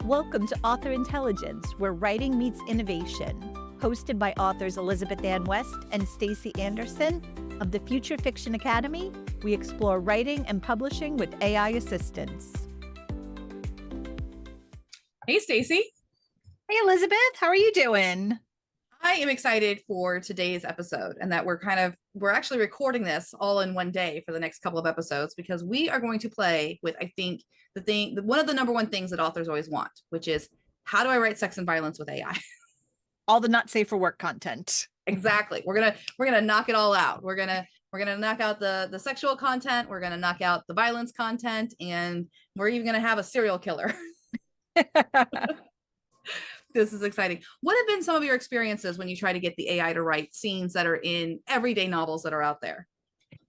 Welcome to Author Intelligence, where writing meets innovation. Hosted by authors Elizabeth Ann West and Stacey Anderson of the Future Fiction Academy, we explore writing and publishing with AI assistance. Hey, Stacey. Hey, Elizabeth. How are you doing? I am excited for today's episode and that we're actually recording this all in one day for the next couple of episodes because we are going to play with, I think, one of the number one things that authors always want, which is how do I write sex and violence with AI? All the not safe for work content. Exactly. We're gonna knock it all out. We're gonna knock out the sexual content. We're gonna knock out the violence content, and we're even gonna have a serial killer. This is exciting. What have been some of your experiences when you try to get the AI to write scenes that are in everyday novels that are out there?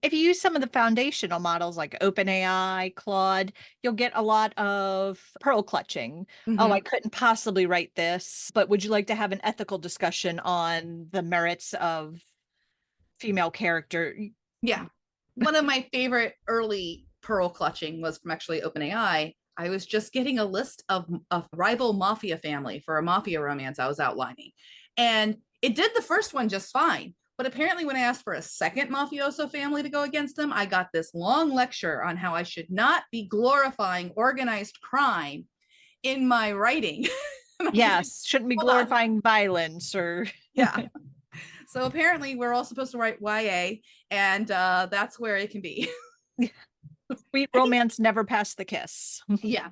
If you use some of the foundational models like OpenAI, Claude, you'll get a lot of pearl clutching. Mm-hmm. Oh, I couldn't possibly write this, but would you like to have an ethical discussion on the merits of female character? Yeah. One of my favorite early pearl clutching was from actually OpenAI. I was just getting a list of a rival mafia family for a mafia romance I was outlining. And it did the first one just fine. But apparently when I asked for a second mafioso family to go against them, I got this long lecture on how I should not be glorifying organized crime in my writing. Yes, shouldn't be glorifying violence or... Yeah. So apparently we're all supposed to write YA, and that's where it can be. Sweet romance never passed the kiss. Yeah.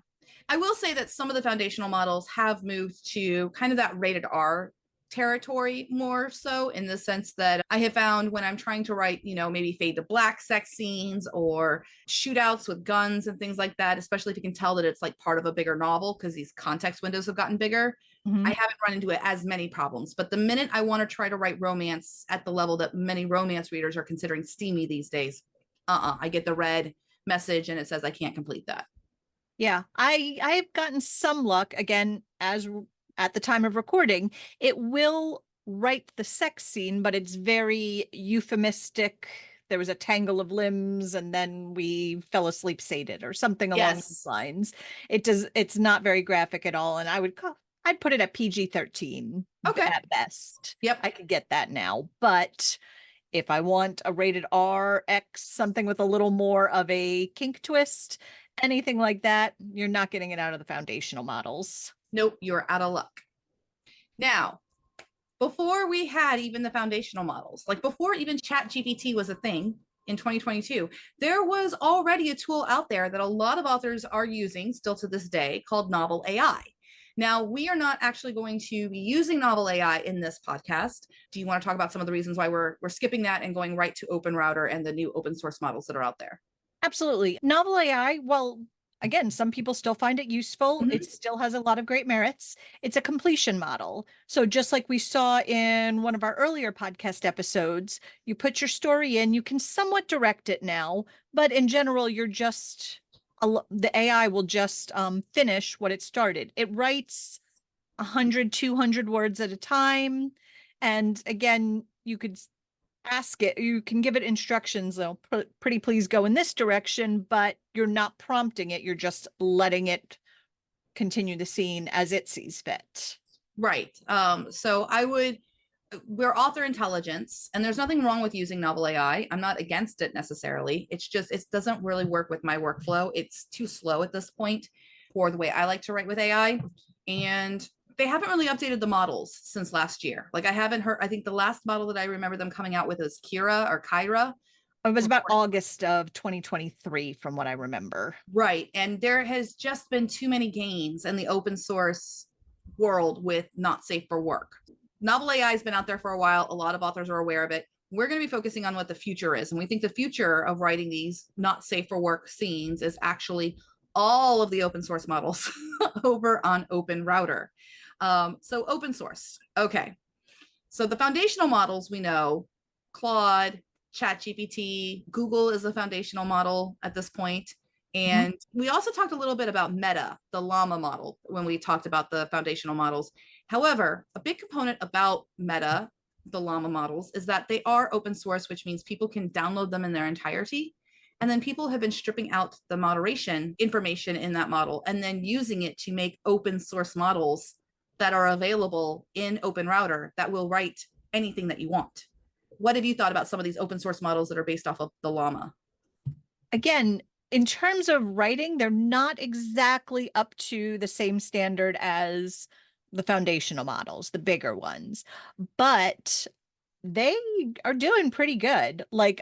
I will say that some of the foundational models have moved to kind of that rated R territory more so, in the sense that I have found when I'm trying to write, maybe fade to black sex scenes or shootouts with guns and things like that, especially if you can tell that it's like part of a bigger novel because these context windows have gotten bigger. Mm-hmm. I haven't run into it as many problems, but the minute I want to try to write romance at the level that many romance readers are considering steamy these days, I get the red message and it says I can't complete that. Yeah, I've gotten some luck. Again, as at the time of recording, it will write the sex scene, but it's very euphemistic. There was a tangle of limbs and then we fell asleep sated or something along those lines. It's not very graphic at all. And I'd put it at PG-13 at best. Yep. I could get that now, but if I want a rated R X, something with a little more of a kink twist, anything like that, you're not getting it out of the foundational models. Nope, you're out of luck. Now, before we had even the foundational models, like before even ChatGPT was a thing in 2022, there was already a tool out there that a lot of authors are using still to this day called Novel AI. Now, we are not actually going to be using Novel AI in this podcast. Do you want to talk about some of the reasons why we're skipping that and going right to OpenRouter and the new open source models that are out there? Absolutely. Novel AI, well, again, some people still find it useful. Mm-hmm. It still has a lot of great merits. It's a completion model. So just like we saw in one of our earlier podcast episodes, you put your story in, you can somewhat direct it now, but in general, the AI will just finish what it started. It writes 100, 200 words at a time. And again, you could ask it, you can give it instructions, though, pretty please go in this direction, but you're not prompting it. You're just letting it continue the scene as it sees fit. Right. So we're author intelligence, and there's nothing wrong with using Novel AI. I'm not against it necessarily. It's just, it doesn't really work with my workflow. It's too slow at this point for the way I like to write with AI. And they haven't really updated the models since last year. Like I haven't heard, I think the last model that I remember them coming out with is Kyra. It was about August of 2023 from what I remember. Right. And there has just been too many gains in the open source world with not safe for work. Novel AI has been out there for a while. A lot of authors are aware of it. We're going to be focusing on what the future is. And we think the future of writing these not safe for work scenes is actually all of the open source models over on OpenRouter. So open source. Okay. So the foundational models, we know Claude, ChatGPT, Google is a foundational model at this point. And we also talked a little bit about Meta, the llama model, when we talked about the foundational models. However, a big component about Meta, the llama models, is that they are open source, which means people can download them in their entirety. And then people have been stripping out the moderation information in that model and then using it to make open source models that are available in Open Router that will write anything that you want. What have you thought about some of these open source models that are based off of the Llama? Again, in terms of writing, they're not exactly up to the same standard as the foundational models, the bigger ones, but they are doing pretty good. Like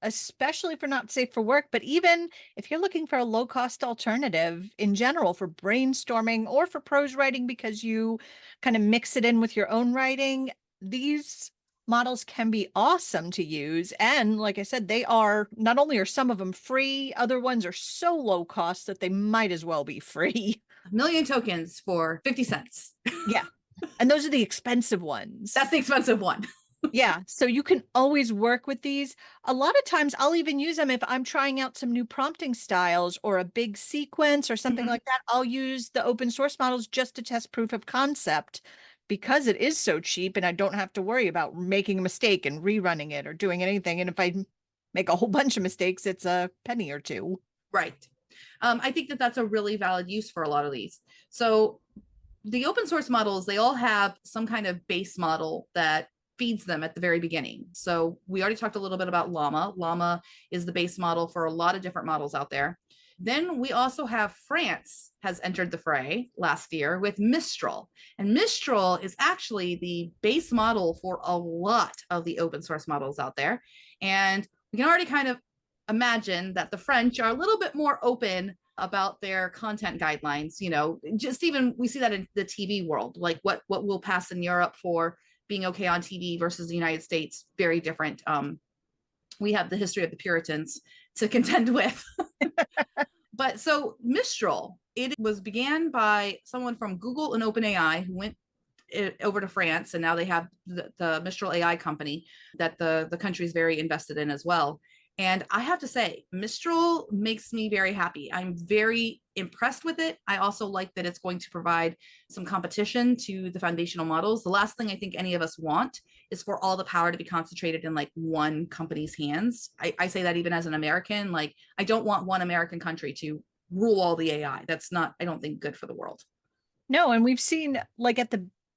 especially for not safe for work, but even if you're looking for a low cost alternative in general for brainstorming or for prose writing because you kind of mix it in with your own writing, these models can be awesome to use. And like I said, they are not only are some of them free, other ones are so low cost that they might as well be free. A million tokens for 50 cents. Yeah. And those are the expensive ones. That's the expensive one. Yeah, so you can always work with these. A lot of times I'll even use them if I'm trying out some new prompting styles or a big sequence or something like that. I'll use the open source models just to test proof of concept because it is so cheap and I don't have to worry about making a mistake and rerunning it or doing anything. And if I make a whole bunch of mistakes, it's a penny or two. Right. I think that that's a really valid use for a lot of these. So the open source models, they all have some kind of base model that feeds them at the very beginning. So we already talked a little bit about Llama. Llama is the base model for a lot of different models out there. Then we also have France has entered the fray last year with Mistral. And Mistral is actually the base model for a lot of the open source models out there. And we can already kind of imagine that the French are a little bit more open about their content guidelines. You know, just even we see that in the TV world, like what will pass in Europe for being okay on TV versus the United States, very different. We have the history of the Puritans to contend with. But so Mistral, it was began by someone from Google and OpenAI who went over to France, and now they have the Mistral AI company that the country is very invested in as well. And I have to say, Mistral makes me very happy. I'm very impressed with it. I also like that it's going to provide some competition to the foundational models. The last thing I think any of us want is for all the power to be concentrated in like one company's hands. I say that even as an American, like I don't want one American country to rule all the AI. That's not, I don't think, good for the world. No, and we've seen like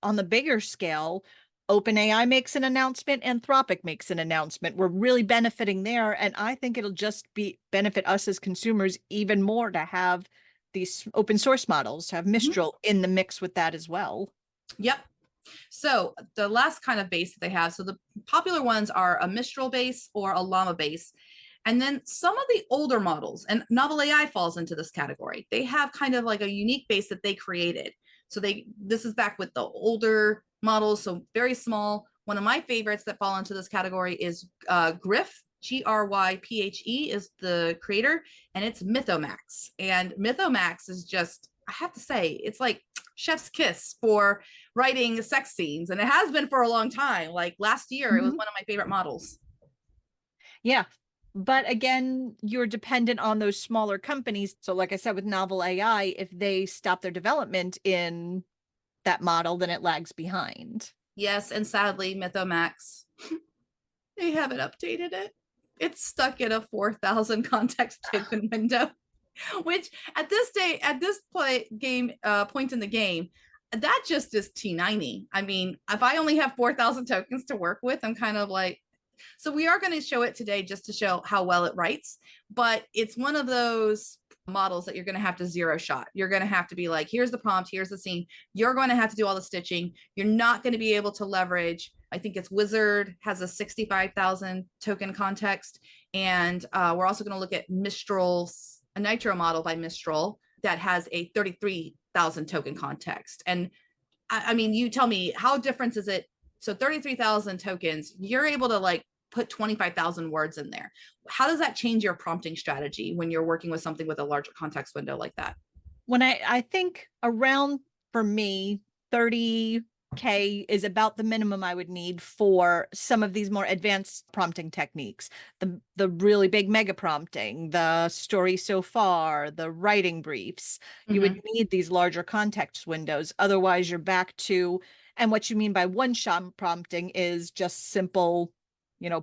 on the bigger scale, OpenAI makes an announcement, Anthropic makes an announcement. We're really benefiting there. And I think it'll just be benefit us as consumers even more to have these open source models, to have Mistral in the mix with that as well. Yep. So the last kind of base that they have, so the popular ones are a Mistral base or a Llama base. And then some of the older models, and Novel AI falls into this category, they have kind of like a unique base that they created. So this is back with the older models, so very small. One of my favorites that fall into this category is Gryph, Gryphe is the creator, and it's Mythomax. And Mythomax is just, I have to say, it's like chef's kiss for writing sex scenes. And it has been for a long time. Like last year, it was one of my favorite models. Yeah. But again, you're dependent on those smaller companies. So like I said, with Novel AI, if they stop their development in that model, then it lags behind. Yes, and sadly, Mythomax, they haven't updated it. It's stuck in a 4,000 context token window, which at this point in the game, that just is T90. I mean, if I only have 4,000 tokens to work with, I'm kind of like, so we are going to show it today just to show how well it writes, but it's one of those models that you're going to have to zero shot. You're going to have to be like, here's the prompt, here's the scene. You're going to have to do all the stitching. You're not going to be able to leverage, I think it's Wizard has a 65,000 token context. And we're also going to look at Mistral's, a Nitro model by Mistral that has a 33,000 token context. And I mean, you tell me, how different is it? So 33,000 tokens, you're able to like put 25,000 words in there. How does that change your prompting strategy when you're working with something with a larger context window like that? When I think around, for me, 30K is about the minimum I would need for some of these more advanced prompting techniques. The really big mega prompting, the story so far, the writing briefs. You would need these larger context windows. Otherwise, you're back to, and what you mean by one-shot prompting is just simple,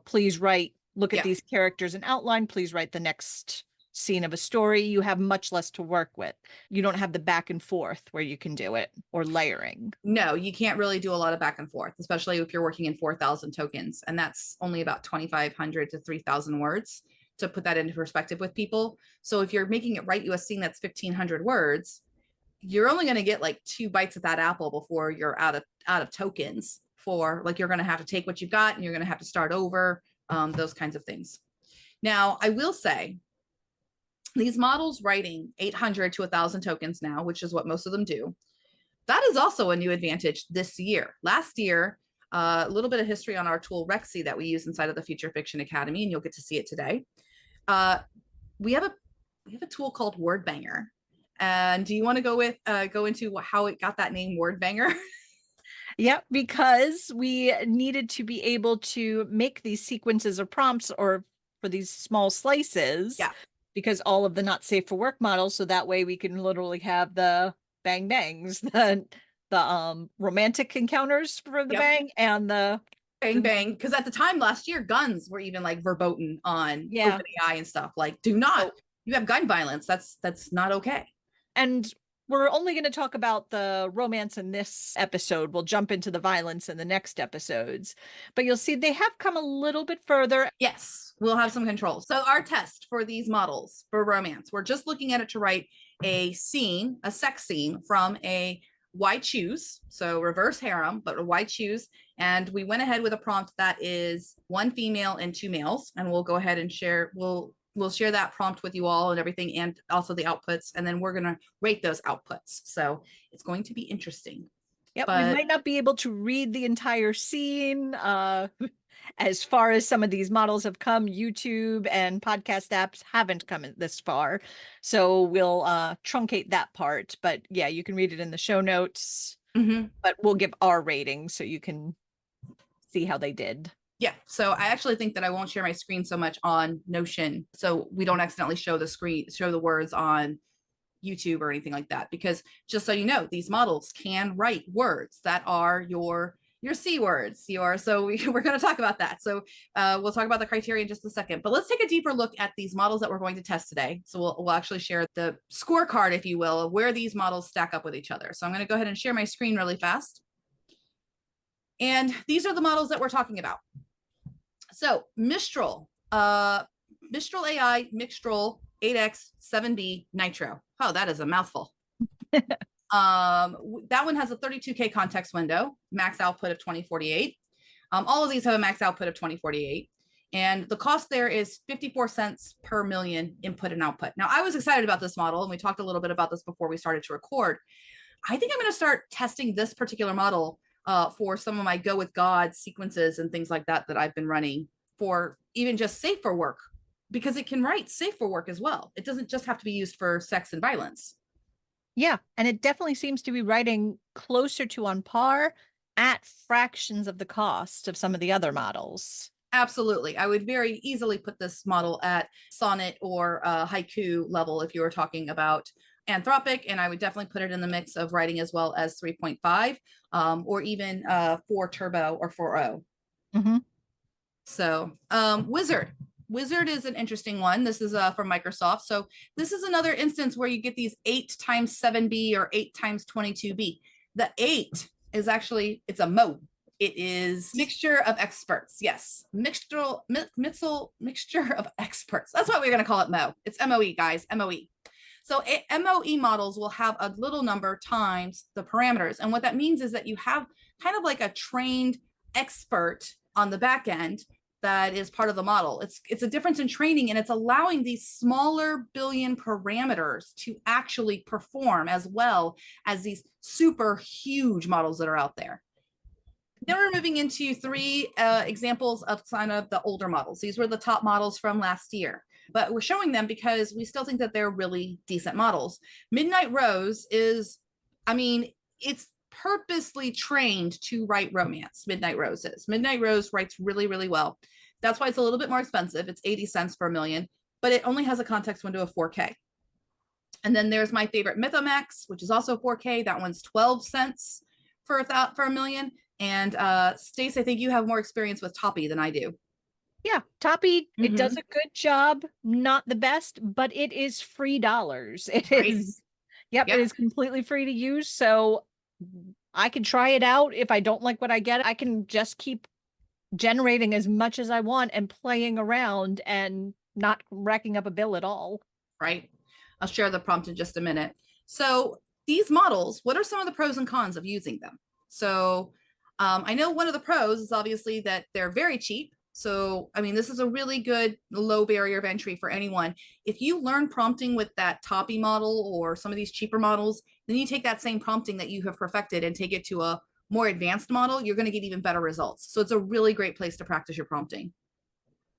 please write look at Yeah. these characters and outline, please write the next scene of a story. You have much less to work with. You don't have the back and forth where you can do it, or layering. No, you can't really do a lot of back and forth, especially if you're working in 4,000 tokens. And that's only about 2,500 to 3,000 words, to put that into perspective with people. So if you're making it write you a scene that's 1,500 words, you're only going to get like 2 bites at that apple before you're out of tokens. For like, you're going to have to take what you've got and you're going to have to start over, those kinds of things. Now, I will say, these models writing 800 to 1,000 tokens now, which is what most of them do, that is also a new advantage this year. Last year, a little bit of history on our tool Rexy that we use inside of the Future Fiction Academy, and you'll get to see it today. We have a tool called Word Banger. And do you want to go into how it got that name, Word Banger? Yeah, because we needed to be able to make these sequences or prompts, or for these small slices. Yeah. Because all of the not safe for work models, so that way we can literally have the bang bangs, the romantic encounters for the Yep. bang, and the Bang bang. Because at the time last year, guns were even like verboten on OpenAI and stuff. Like, do not, you have gun violence. That's not okay. And we're only going to talk about the romance in this episode. We'll jump into the violence in the next episodes. But you'll see they have come a little bit further. Yes, we'll have some control. So our test for these models for romance, we're just looking at it to write a scene, a sex scene from a why choose, so reverse harem, but a why choose. And we went ahead with a prompt that is 1 female and 2 males. And we'll go ahead and share, we'll share that prompt with you all and everything, and also the outputs. And then we're going to rate those outputs. So it's going to be interesting. Yep, we might not be able to read the entire scene. As far as some of these models have come, YouTube and podcast apps haven't come this far. So we'll truncate that part. But yeah, you can read it in the show notes. Mm-hmm. But we'll give our rating so you can see how they did. Yeah, so I actually think that I won't share my screen so much on Notion, so we don't accidentally show the words on YouTube or anything like that, because just so you know, these models can write words that are your C words. So we're going to talk about that. So we'll talk about the criteria in just a second, but let's take a deeper look at these models that we're going to test today. So we'll actually share the scorecard, if you will, of where these models stack up with each other. So I'm going to go ahead and share my screen really fast. And these are the models that we're talking about. So Mistral AI, Mistral 8X 7B Nitro. Oh, that is a mouthful. That one has a 32K context window, max output of 2048. All of these have a max output of 2048. And the cost there is 54 cents per million input and output. Now, I was excited about this model, and we talked a little bit about this before we started to record. I think I'm going to start testing this particular model for some of my Go with God sequences and things like that I've been running for even just safe for work, because it can write safe for work as well. It doesn't just have to be used for sex and violence. Yeah, and it definitely seems to be writing closer to on par at fractions of the cost of some of the other models. Absolutely. I would very easily put this model at sonnet or haiku level if you were talking about Anthropic, and I would definitely put it in the mix of writing as well as 3.5 or even 4 Turbo or 4.0. Mm-hmm. So Wizard is an interesting one. This is from Microsoft. So this is another instance where you get these 8 times 7B or 8 times 22B. The 8 is actually, it's a mode. It is mixture of experts. Yes, mixture of experts. That's why we're going to call it MO. It's MOE, guys, MOE. So MOE models will have a little number times the parameters. And what that means is that you have kind of like a trained expert on the back end that is part of the model. It's a difference in training, and it's allowing these smaller billion parameters to actually perform as well as these super huge models that are out there. Then we're moving into 3 examples of kind of the older models. These were the top models from last year, but we're showing them because we still think that they're really decent models. Midnight Rose is, I mean, it's purposely trained to write romance. Midnight Rose is. Midnight Rose writes really, really well. That's why it's a little bit more expensive. It's 80 cents per million, but it only has a context window of 4K. And then there's my favorite Mythomax, which is also 4K. That one's 12 cents for a million. And Stace, I think you have more experience with Toppy than I do. Yeah, Toppy, it does Hmm. a good job. Not the best, but it is free dollars. It Right. is, yep, it Yep. is completely free to use. So I can try it out. If I don't like what I get, I can just keep generating as much as I want and playing around and not racking up a bill at all. Right. I'll share the prompt in just a minute. So these models, what are some of the pros and cons of using them? So I know one of the pros is obviously that they're very cheap. So, I mean, this is a really good low barrier of entry for anyone. If you learn prompting with that Toppy model or some of these cheaper models, then you take that same prompting that you have perfected and take it to a more advanced model, you're going to get even better results. So it's a really great place to practice your prompting.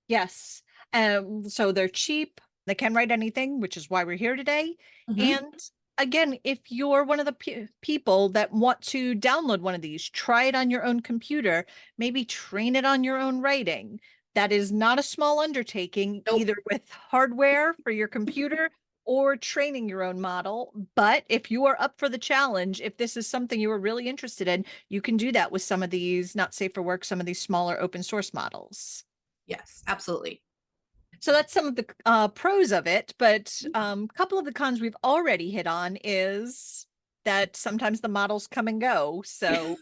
Yes. So they're cheap. They can write anything, which is why we're here today. Mm-hmm. And again, if you're one of the people that want to download one of these, try it on your own computer, maybe train it on your own writing. That is not a small undertaking, Nope. either with hardware for your computer or training your own model. But if you are up for the challenge, if this is something you are really interested in, you can do that with some of these not safe for work, some of these smaller open source models. Yes, absolutely. So that's some of the pros of it, but a couple of the cons we've already hit on is that sometimes the models come and go. So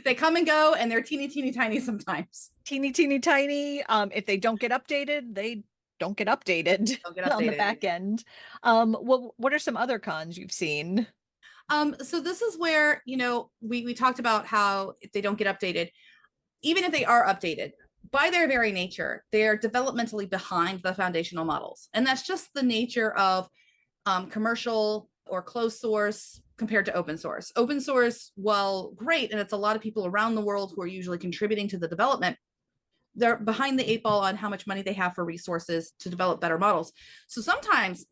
They come and go and they're teeny, teeny, tiny sometimes. teeny, teeny, tiny. If they don't get updated, they don't get updated They'll get on the updated. back end. What are some other cons you've seen? So this is where, we talked about how if they don't get updated, even if they are updated, by their very nature, they're developmentally behind the foundational models. And that's just the nature of commercial or closed source compared to open source. Open source, well, great, and it's a lot of people around the world who are usually contributing to the development. They're behind the eight ball on how much money they have for resources to develop better models. So sometimes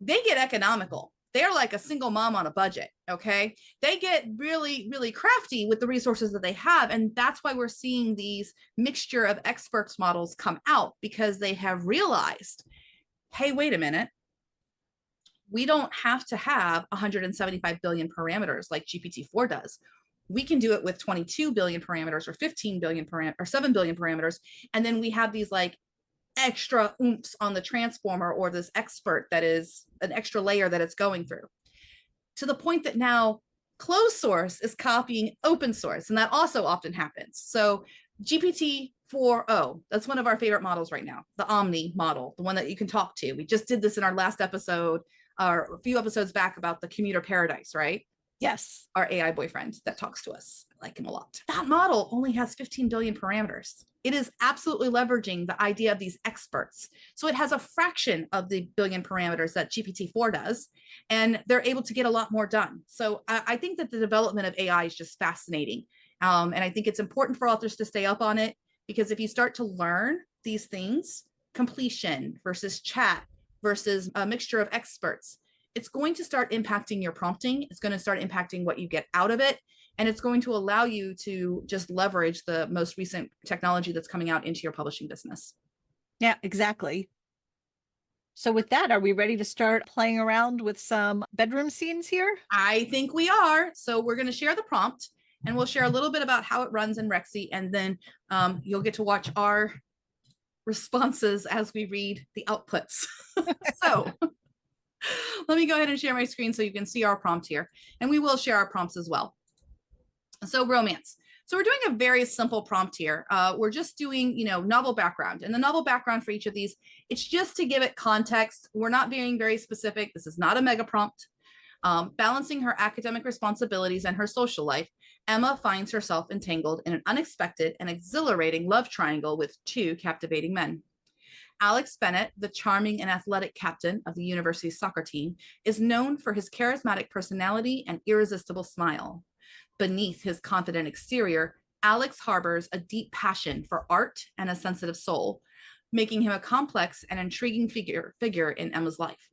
they get economical. They're like a single mom on a budget. Okay. They get really, really crafty with the resources that they have. And that's why we're seeing these mixture of experts models come out, because they have realized, hey, wait a minute. We don't have to have 175 billion parameters like GPT-4 does. We can do it with 22 billion parameters or 15 billion parameters or 7 billion parameters. And then we have these like extra oomph on the transformer or this expert that is an extra layer that it's going through, to the point that now closed source is copying open source. And that also often happens. So GPT 4o, that's one of our favorite models right now, the Omni model, the one that you can talk to. We just did this in our last episode, or a few episodes back, about the commuter paradise, right? Yes. Our AI boyfriend that talks to us. I like him a lot. That model only has 15 billion parameters. It is absolutely leveraging the idea of these experts. So it has a fraction of the billion parameters that GPT-4 does, and they're able to get a lot more done. So I think that the development of AI is just fascinating. And I think it's important for authors to stay up on it, because if you start to learn these things, completion versus chat versus a mixture of experts, it's going to start impacting your prompting. It's going to start impacting what you get out of it. And it's going to allow you to just leverage the most recent technology that's coming out into your publishing business. Yeah, exactly. So with that, are we ready to start playing around with some bedroom scenes here? I think we are. So we're going to share the prompt, and we'll share a little bit about how it runs in Rexy. And then you'll get to watch our responses as we read the outputs. So let me go ahead and share my screen so you can see our prompt here. And we will share our prompts as well. So romance. So we're doing a very simple prompt here. We're just doing, novel background. And the novel background for each of these, it's just to give it context. We're not being very specific. This is not a mega prompt. Balancing her academic responsibilities and her social life, Emma finds herself entangled in an unexpected and exhilarating love triangle with two captivating men. Alex Bennett, the charming and athletic captain of the university's soccer team, is known for his charismatic personality and irresistible smile. Beneath his confident exterior, Alex harbors a deep passion for art and a sensitive soul, making him a complex and intriguing figure in Emma's life.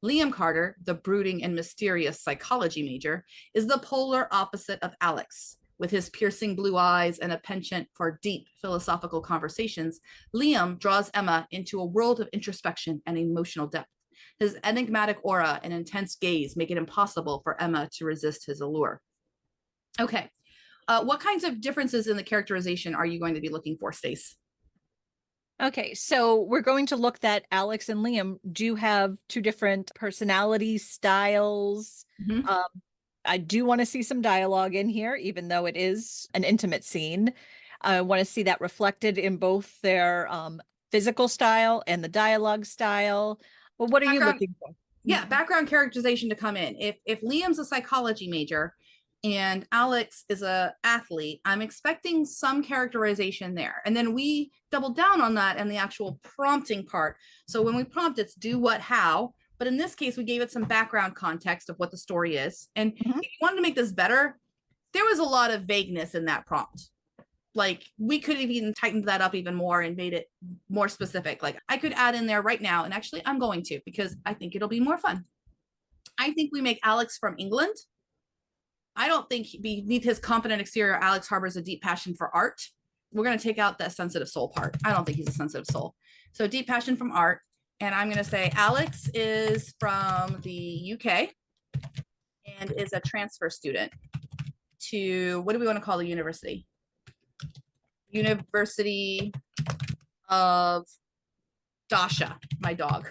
Liam Carter, the brooding and mysterious psychology major, is the polar opposite of Alex. With his piercing blue eyes and a penchant for deep philosophical conversations, Liam draws Emma into a world of introspection and emotional depth. His enigmatic aura and intense gaze make it impossible for Emma to resist his allure. Okay. What kinds of differences in the characterization are you going to be looking for, Stace? Okay, so we're going to look that Alex and Liam do have two different personality styles. Mhm. Um, I do want to see some dialogue in here, even though it is an intimate scene. I want to see that reflected in both their physical style and the dialogue style. Well, what are you Background, looking for? yeah, background characterization to come in. If Liam's a psychology major and Alex is a athlete, I'm expecting some characterization there. And then we double down on that and the actual prompting part. So when we prompt, it's do what, how. But in this case, we gave it some background context of what the story is. And Mhm. if you wanted to make this better, there was a lot of vagueness in that prompt. Like we could have even tightened that up even more and made it more specific. Like I could add in there right now, and actually I'm going to because I think it'll be more fun. I think we make Alex from England. I don't think beneath his confident exterior, Alex harbors a deep passion for art. We're going to take out that sensitive soul part. I don't think he's a sensitive soul. So deep passion from art. And I'm going to say Alex is from the UK and is a transfer student to, what do we want to call the university? University of Dasha, my dog.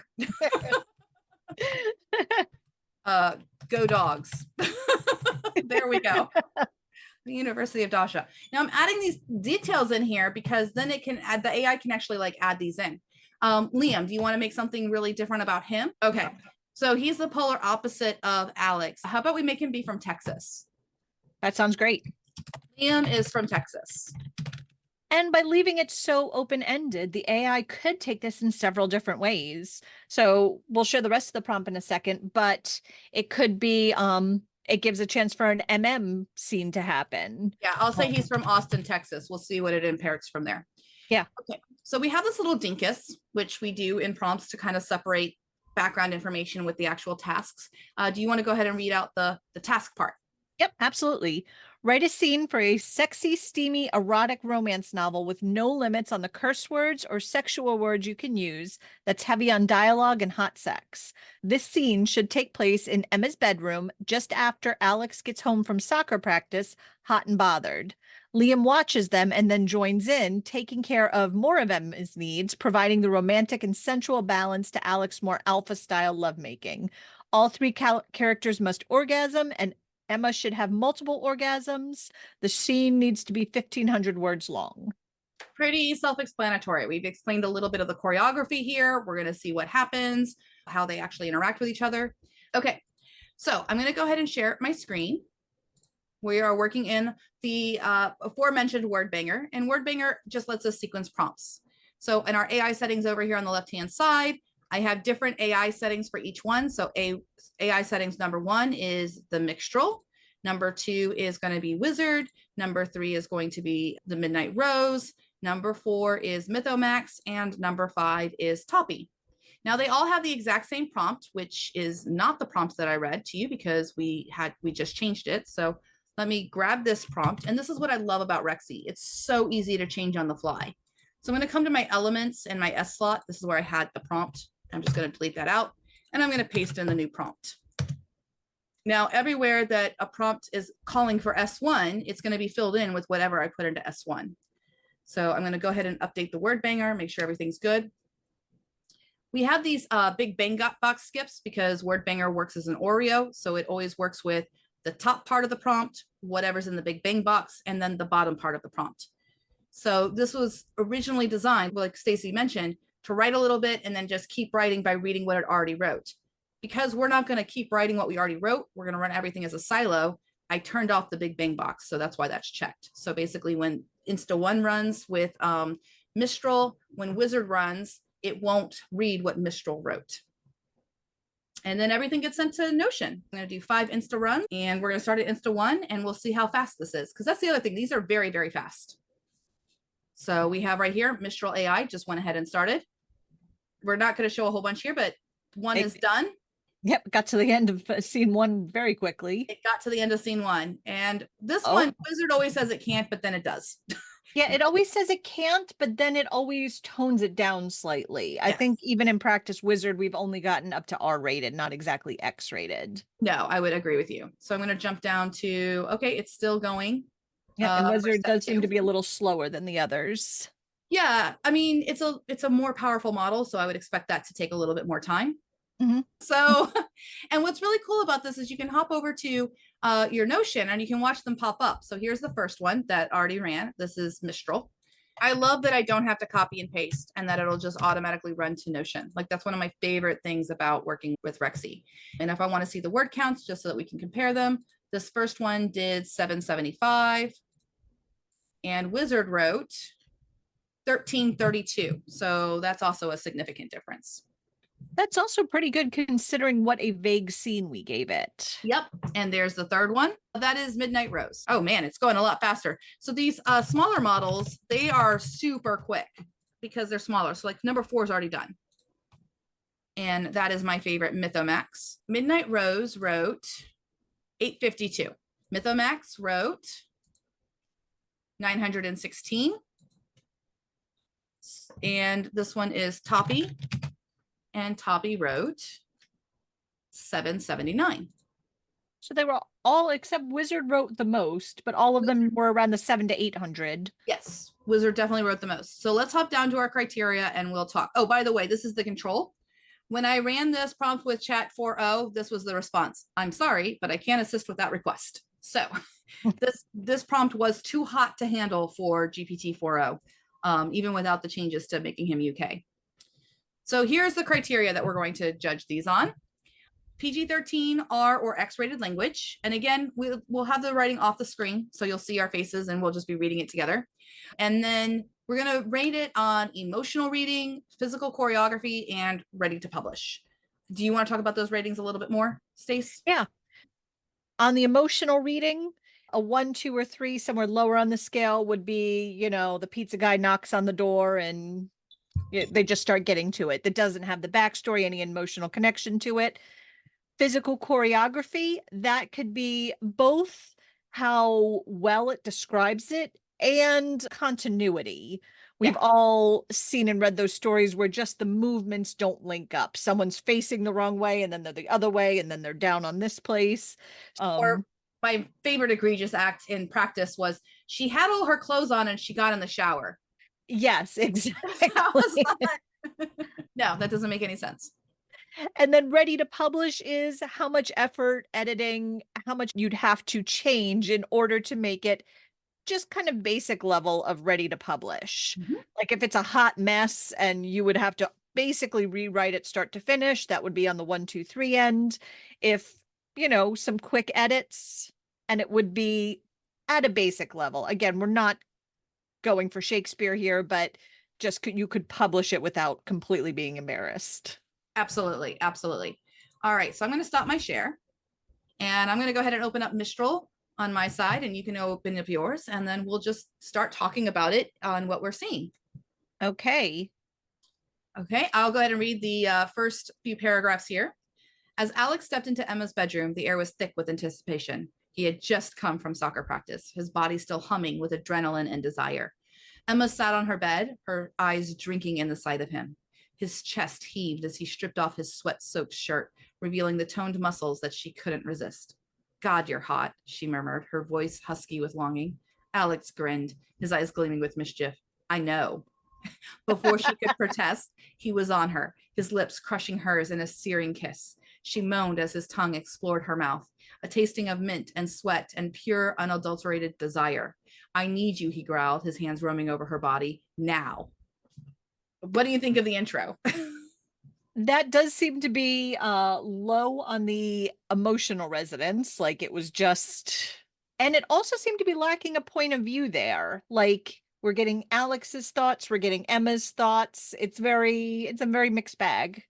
Go dogs. There we go. The University of Dasha. Now I'm adding these details in here because then it can add, the AI can actually like add these in. Liam, do you want to make something really different about him? Okay. So he's the polar opposite of Alex. How about we make him be from Texas? That sounds great. Liam is from Texas. And by leaving it so open-ended, the AI could take this in several different ways. So we'll share the rest of the prompt in a second, but it could be it gives a chance for an MM scene to happen. Yeah, I'll say he's from Austin, Texas. We'll see what it imparts from there. Yeah. Okay. So we have this little dinkus, which we do in prompts to kind of separate background information with the actual tasks. Do you want to go ahead and read out the task part? Yep, absolutely. Write a scene for a sexy, steamy, erotic romance novel with no limits on the curse words or sexual words you can use that's heavy on dialogue and hot sex. This scene should take place in Emma's bedroom just after Alex gets home from soccer practice, hot and bothered. Liam watches them and then joins in, taking care of more of Emma's needs, providing the romantic and sensual balance to Alex's more alpha-style lovemaking. All three characters must orgasm, and Emma should have multiple orgasms. The scene needs to be 1,500 words long. Pretty self-explanatory. We've explained a little bit of the choreography here. We're going to see what happens, how they actually interact with each other. Okay, so I'm going to go ahead and share my screen. We are working in the aforementioned word banger, and word banger just lets us sequence prompts. So in our AI settings over here on the left-hand side, I have different AI settings for each one. So AI settings number 1 is the mixtral. Number 2 is going to be wizard. Number 3 is going to be the midnight rose. Number 4 is mythomax, and number 5 is toppy. Now they all have the exact same prompt, which is not the prompt that I read to you because we just changed it. So let me grab this prompt. And this is what I love about Rexy. It's so easy to change on the fly. So I'm going to come to my elements and my S slot. This is where I had the prompt. I'm just going to delete that out, and I'm going to paste in the new prompt. Now, everywhere that a prompt is calling for S1, it's going to be filled in with whatever I put into S1. So I'm going to go ahead and update the word banger, make sure everything's good. We have these big bang box skips because word banger works as an Oreo. So it always works with the top part of the prompt, whatever's in the big bang box, and then the bottom part of the prompt. So this was originally designed, like Stacy mentioned, to write a little bit and then just keep writing by reading what it already wrote. Because we're not going to keep writing what we already wrote, we're going to run everything as a silo. I turned off the big bang box, so that's why that's checked. So basically when Insta1 runs with Mistral, when Wizard runs, it won't read what Mistral wrote. And then everything gets sent to Notion. I'm going to do 5 Insta runs, and we're going to start at Insta1, and we'll see how fast this is. Because that's the other thing. These are very, very fast. So we have right here, Mistral AI just went ahead and started. We're not going to show a whole bunch here, but one is done. Yep, got to the end of scene 1 very quickly. It got to the end of scene 1. And this one, Wizard always says it can't, but then it does. Yeah, it always says it can't, but then it always tones it down slightly. Yes. I think even in practice Wizard, we've only gotten up to R-rated, not exactly X-rated. No, I would agree with you. So I'm going to jump down to, okay, it's still going. Yeah, and Wizard does seem to be a little slower than the others. Yeah, I mean, it's a more powerful model, so I would expect that to take a little bit more time. Mhm. So, and what's really cool about this is you can hop over to your Notion and you can watch them pop up. So here's the first one that already ran. This is Mistral. I love that I don't have to copy and paste and that it'll just automatically run to Notion. Like that's one of my favorite things about working with Rexy. And if I want to see the word counts just so that we can compare them, this first one did 775 and Wizard wrote 1332. So that's also a significant difference. That's also pretty good considering what a vague scene we gave it. Yep. And there's the third one. That is Midnight Rose. Oh man, it's going a lot faster. So these smaller models, they are super quick because they're smaller. So like number 4 is already done. And that is my favorite, Mythomax. Midnight Rose wrote 852. Mythomax wrote 916. And this one is Toppy. And Toppy wrote 779. So they were all, except Wizard wrote the most, but all of them were around the 700 to 800. Yes, Wizard definitely wrote the most. So let's hop down to our criteria and we'll talk. Oh, by the way, this is the control. When I ran this prompt with chat 4.0, this was the response. I'm sorry, but I can't assist with that request. So this prompt was too hot to handle for GPT 4.0, even without the changes to making him UK. So here's the criteria that we're going to judge these on. PG-13, R or X-rated language. And again, we'll have the writing off the screen, so you'll see our faces and we'll just be reading it together. And then we're going to rate it on emotional reading, physical choreography, and ready to publish. Do you want to talk about those ratings a little bit more, Stace? Yeah. On the emotional reading, a 1, 2, or 3, somewhere lower on the scale would be, the pizza guy knocks on the door and they just start getting to it. That doesn't have the backstory, any emotional connection to it. Physical choreography, that could be both how well it describes it and continuity. We've Yeah. all seen and read those stories where just the movements don't link up. Someone's facing the wrong way and then they're the other way and then they're down on this place. Or my favorite egregious act in practice was she had all her clothes on and she got in the shower. Yes, That was exactly. not, no, that doesn't make any sense. And then ready to publish is how much effort, editing, how much you'd have to change in order to make it just kind of basic level of ready to publish. Mhm. Like if it's a hot mess and you would have to basically rewrite it start to finish, that would be on the 1, 2, 3 end. If, some quick edits, and it would be at a basic level. Again, we're not going for Shakespeare here, but just you could publish it without completely being embarrassed. Absolutely. Absolutely. All right. So I'm going to stop my share and I'm going to go ahead and open up Mistral on my side and you can open up yours and then we'll just start talking about it on what we're seeing. Okay. Okay. I'll go ahead and read the first few paragraphs here. As Alex stepped into Emma's bedroom, the air was thick with anticipation. He had just come from soccer practice, his body still humming with adrenaline and desire. Emma sat on her bed, her eyes drinking in the sight of him. His chest heaved as he stripped off his sweat-soaked shirt, revealing the toned muscles that she couldn't resist. God, you're hot, she murmured, her voice husky with longing. Alex grinned, his eyes gleaming with mischief. I know. Before she could protest, he was on her, his lips crushing hers in a searing kiss. She moaned as his tongue explored her mouth, a tasting of mint and sweat and pure, unadulterated desire. I need you, he growled, his hands roaming over her body. Now. What do you think of the intro? That does seem to be low on the emotional resonance. Like it was just, and it also seemed to be lacking a point of view there. Like we're getting Alex's thoughts, we're getting Emma's thoughts. It's a very mixed bag.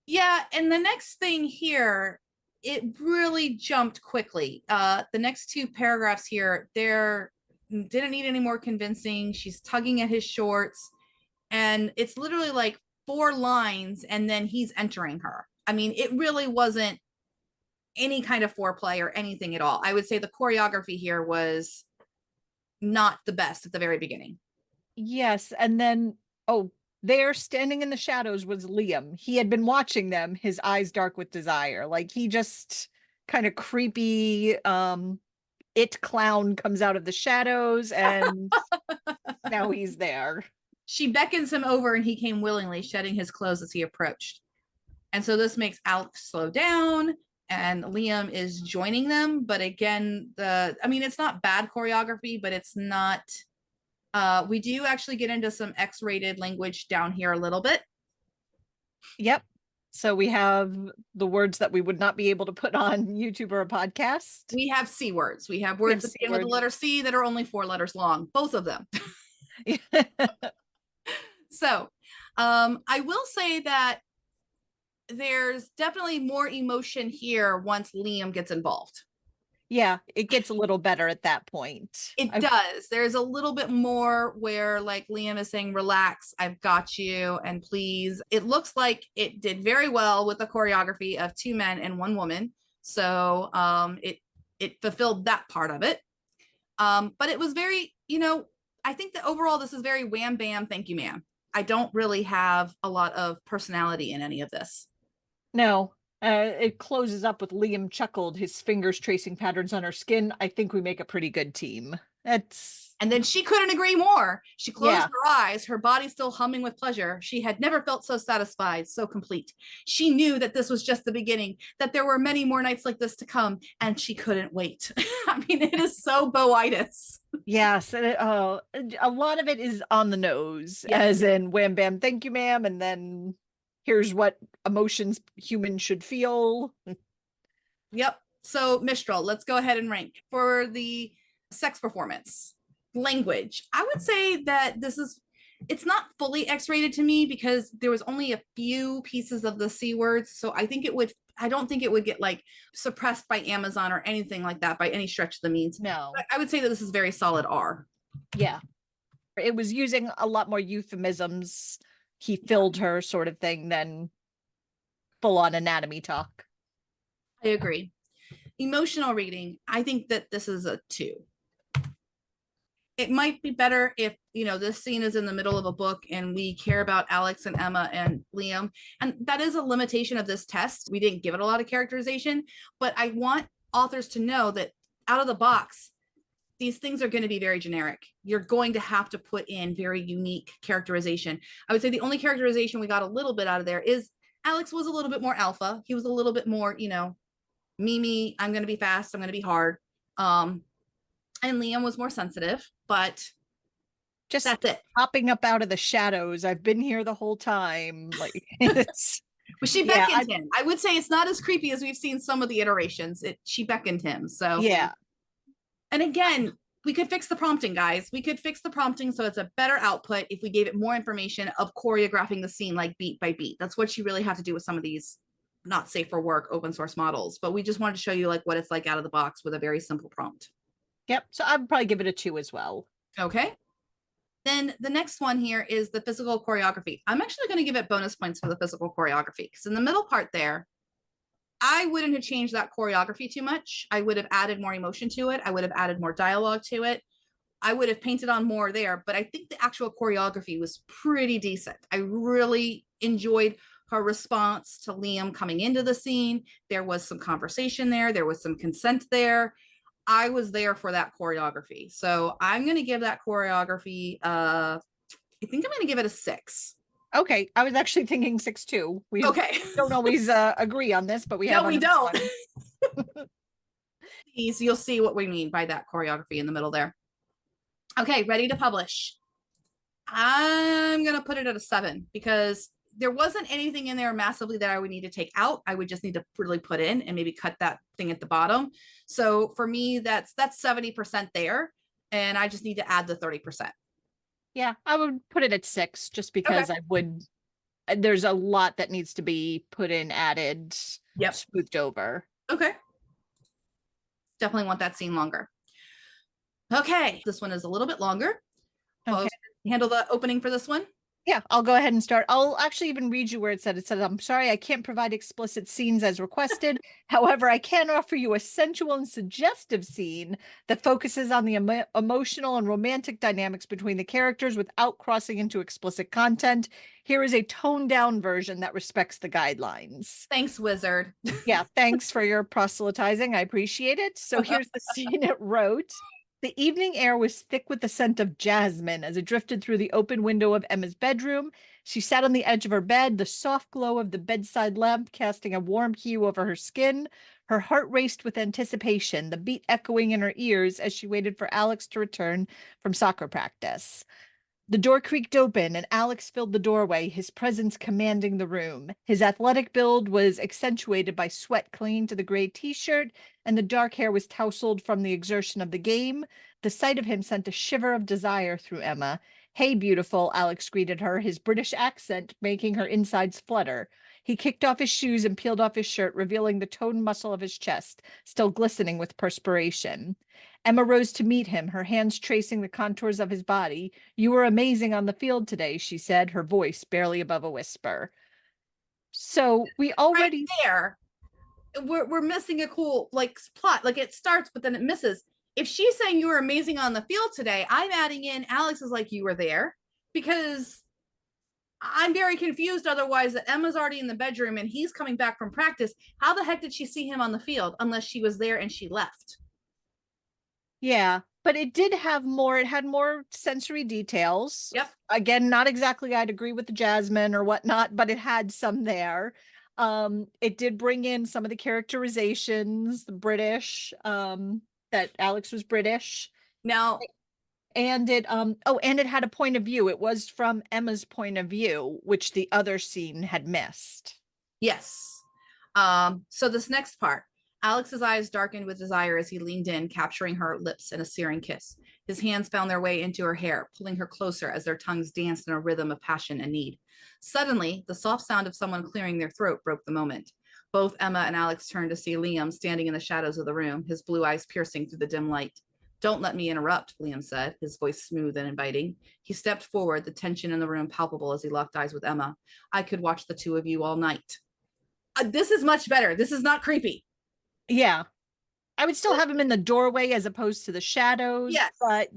Yeah, and the next thing here, it really jumped quickly. The next 2 paragraphs here, there didn't need any more convincing. She's tugging at his shorts, and it's literally like 4 lines, and then he's entering her. I mean, it really wasn't any kind of foreplay or anything at all. I would say the choreography here was not the best at the very beginning. Yes, and then oh, there standing in the shadows was Liam. He had been watching them, his eyes dark with desire. Like he just kind of creepy it clown comes out of the shadows and now he's there. She beckons him over and he came willingly, shedding his clothes as he approached. And so this makes Alex slow down and Liam is joining them. But again, it's not bad choreography, but it's not, we do actually get into some X-rated language down here a little bit. Yep. So we have the words that we would not be able to put on YouTube or a podcast. We have C words. We have words that begin with the letter C that are only 4 letters long, both of them. So I will say that there's definitely more emotion here once Liam gets involved. Yeah, it gets a little better at that point. It does. There's a little bit more where like Liam is saying, relax, I've got you, and please. It looks like it did very well with the choreography of 2 men and 1 woman. So it fulfilled that part of it. But it was very, I think that overall this is very wham bam, thank you, ma'am. I don't really have a lot of personality in any of this. No, it closes up with Liam chuckled, his fingers tracing patterns on her skin. I think we make a pretty good team. And then she couldn't agree more. She closed her eyes, her body still humming with pleasure. She had never felt so satisfied, so complete. She knew that this was just the beginning, that there were many more nights like this to come, and she couldn't wait. I mean, it is so Bo-itis. Yes, a lot of it is on the nose, as in wham bam, thank you, ma'am, and then here's what emotions humans should feel. Yep. So Mistral, let's go ahead and rank for the sex performance. Language, I would say that it's not fully X-rated to me because there was only a few pieces of the C words. So I don't think it would get like suppressed by Amazon or anything like that by any stretch of the means. No. But I would say that this is very solid R. Yeah. It was using a lot more euphemisms. He filled her sort of thing than full on anatomy talk. I agree. Emotional reading, I think that this is a 2. It might be better if, this scene is in the middle of a book and we care about Alex and Emma and Liam. And that is a limitation of this test. We didn't give it a lot of characterization, but I want authors to know that out of the box, these things are going to be very generic. You're going to have to put in very unique characterization. I would say the only characterization we got a little bit out of there is Alex was a little bit more alpha. He was a little bit more, me, I'm going to be fast. I'm going to be hard. And Liam was more sensitive, but just that's it. Popping up out of the shadows. I've been here the whole time. Like Well, she beckoned him. I would say it's not as creepy as we've seen some of the iterations. She beckoned him. So yeah. And again, we could fix the prompting, guys. We could fix the prompting so it's a better output if we gave it more information of choreographing the scene like beat by beat. That's what you really have to do with some of these not safe for work open source models. But we just wanted to show you like what it's like out of the box with a very simple prompt. Yep. So I would probably give it a 2 as well. Okay. Then the next one here is the physical choreography. I'm actually going to give it bonus points for the physical choreography because in the middle part there, I wouldn't have changed that choreography too much. I would have added more emotion to it. I would have added more dialogue to it. I would have painted on more there, but I think the actual choreography was pretty decent. I really enjoyed her response to Liam coming into the scene. There was some conversation there. There was some consent there. I was there for that choreography. So I'm going to give that choreography, I think I'm going to give it a 6. Okay. I was actually thinking 6 too. We don't always agree on this, but we don't. You'll see what we mean by that choreography in the middle there. Okay, ready to publish. I'm going to put it at a 7 because there wasn't anything in there massively that I would need to take out. I would just need to really put in and maybe cut that thing at the bottom. So for me, that's 70% there. And I just need to add the 30%. Yeah, I would put it at 6 just because there's a lot that needs to be put in, added, smoothed over. Okay. Definitely want that scene longer. Okay. This one is a little bit longer. Okay. Handle the opening for this one. Yeah, I'll go ahead and start. I'll actually even read you where it said, I'm sorry, I can't provide explicit scenes as requested. However, I can offer you a sensual and suggestive scene that focuses on the emotional and romantic dynamics between the characters without crossing into explicit content. Here is a toned down version that respects the guidelines. Thanks, wizard. Yeah, thanks for your proselytizing. I appreciate it. So here's the scene it wrote. The evening air was thick with the scent of jasmine as it drifted through the open window of Emma's bedroom. She sat on the edge of her bed, the soft glow of the bedside lamp casting a warm hue over her skin. Her heart raced with anticipation, the beat echoing in her ears as she waited for Alex to return from soccer practice. The door creaked open, and Alex filled the doorway, his presence commanding the room. His athletic build was accentuated by sweat clinging to the gray t-shirt, and the dark hair was tousled from the exertion of the game. The sight of him sent a shiver of desire through Emma. "Hey, beautiful," Alex greeted her, his British accent making her insides flutter. He kicked off his shoes and peeled off his shirt, revealing the toned muscle of his chest, still glistening with perspiration. Emma rose to meet him, her hands tracing the contours of his body. "You were amazing on the field today," she said, her voice barely above a whisper. So we Right already, there, we're missing a cool like plot. Like it starts, but then it misses. If she's saying you were amazing on the field today, I'm adding in Alex is like you were there, because I'm very confused otherwise that Emma's already in the bedroom and he's coming back from practice. How the heck did she see him on the field unless she was there and she left? yeah, but it did have more, it had more sensory details. Yep. Again, not exactly I'd agree with the Jasmine or whatnot, but it had some there. It did bring in some of the characterizations, the British, that Alex was British. Now, And it oh, and it had a point of view. It was from Emma's point of view, which the other scene had missed. yes. So this next part, Alex's eyes darkened with desire as he leaned in, capturing her lips in a searing kiss. His hands found their way into her hair, pulling her closer as their tongues danced in a rhythm of passion and need. Suddenly, the soft sound of someone clearing their throat broke the moment. Both Emma and Alex turned to see Liam standing in the shadows of the room, his blue eyes piercing through the dim light. "Don't let me interrupt," Liam said, his voice smooth and inviting. He stepped forward, the tension in the room palpable as he locked eyes with Emma. "I could watch the two of you all night." This is much better. This is not creepy. Yeah. I would still have him in the doorway as opposed to the shadows, Yes. but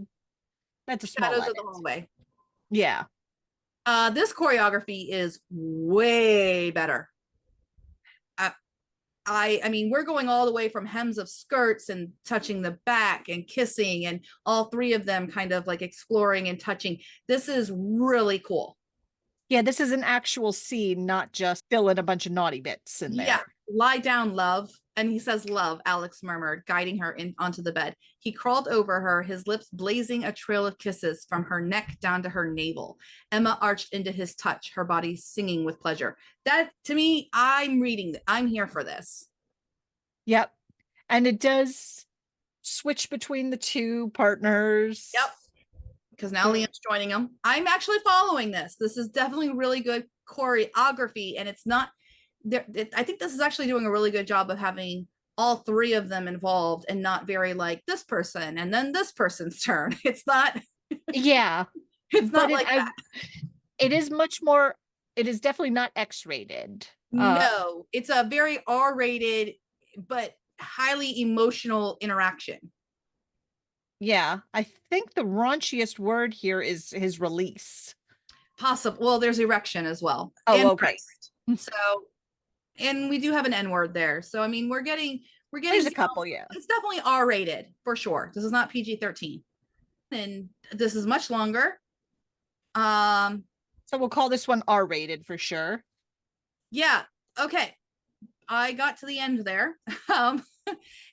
that's a small Shadows of edit. the hallway. Yeah. This choreography is way better. I mean, we're going all the way from hems of skirts and touching the back and kissing, and all three of them kind of like exploring and touching. This is really cool. Yeah, this is an actual scene, not just fill in a bunch of naughty bits in Yeah. there. "Lie down, love." And he says, "Love," Alex murmured, guiding her in onto the bed. He crawled over her, his lips blazing a trail of kisses from her neck down to her navel. Emma arched into his touch, her body singing with pleasure. That, to me, I'm here for this. Yep. And it does switch between the two partners. Yep. Because now Liam's joining him. I'm actually following this. This is definitely really good choreography, and it's not there. I think this is actually doing a really good job of having all three of them involved and not very like this person and then this person's turn. It's not. Yeah. It's not like that. It is much more, it is definitely not X-rated. No, it's a very R-rated but highly emotional interaction. Yeah, I think the raunchiest word here is his release. Possible. Well, there's erection as well. Oh, and okay. So, and we do have an N word there. So, I mean, we're getting There's a couple, yeah. It's definitely R-rated for sure. This is not PG-13, and this is much longer. So we'll call this one R-rated for sure. Yeah. Okay. I got to the end there.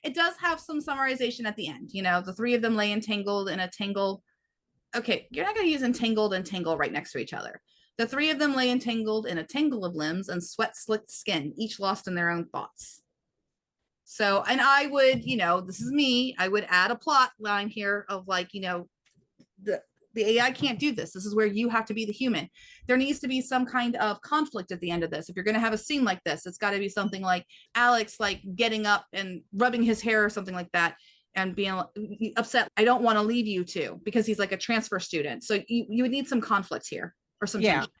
It does have some summarization at the end. You know, the three of them lay entangled in a tangle. Okay, you're not going to use entangled and tangle right next to each other. The three of them lay entangled in a tangle of limbs and sweat slicked skin, each lost in their own thoughts. So, and I would, you know, this is me, I would add a plot line here of like, you know, the AI can't do this. This is where you have to be the human. There needs to be some kind of conflict at the end of this. If you're going to have a scene like this, it's got to be something like Alex, like getting up and rubbing his hair or something like that and being upset. "I don't want to leave you two," because he's like a transfer student. So you would need some conflict here or some tension.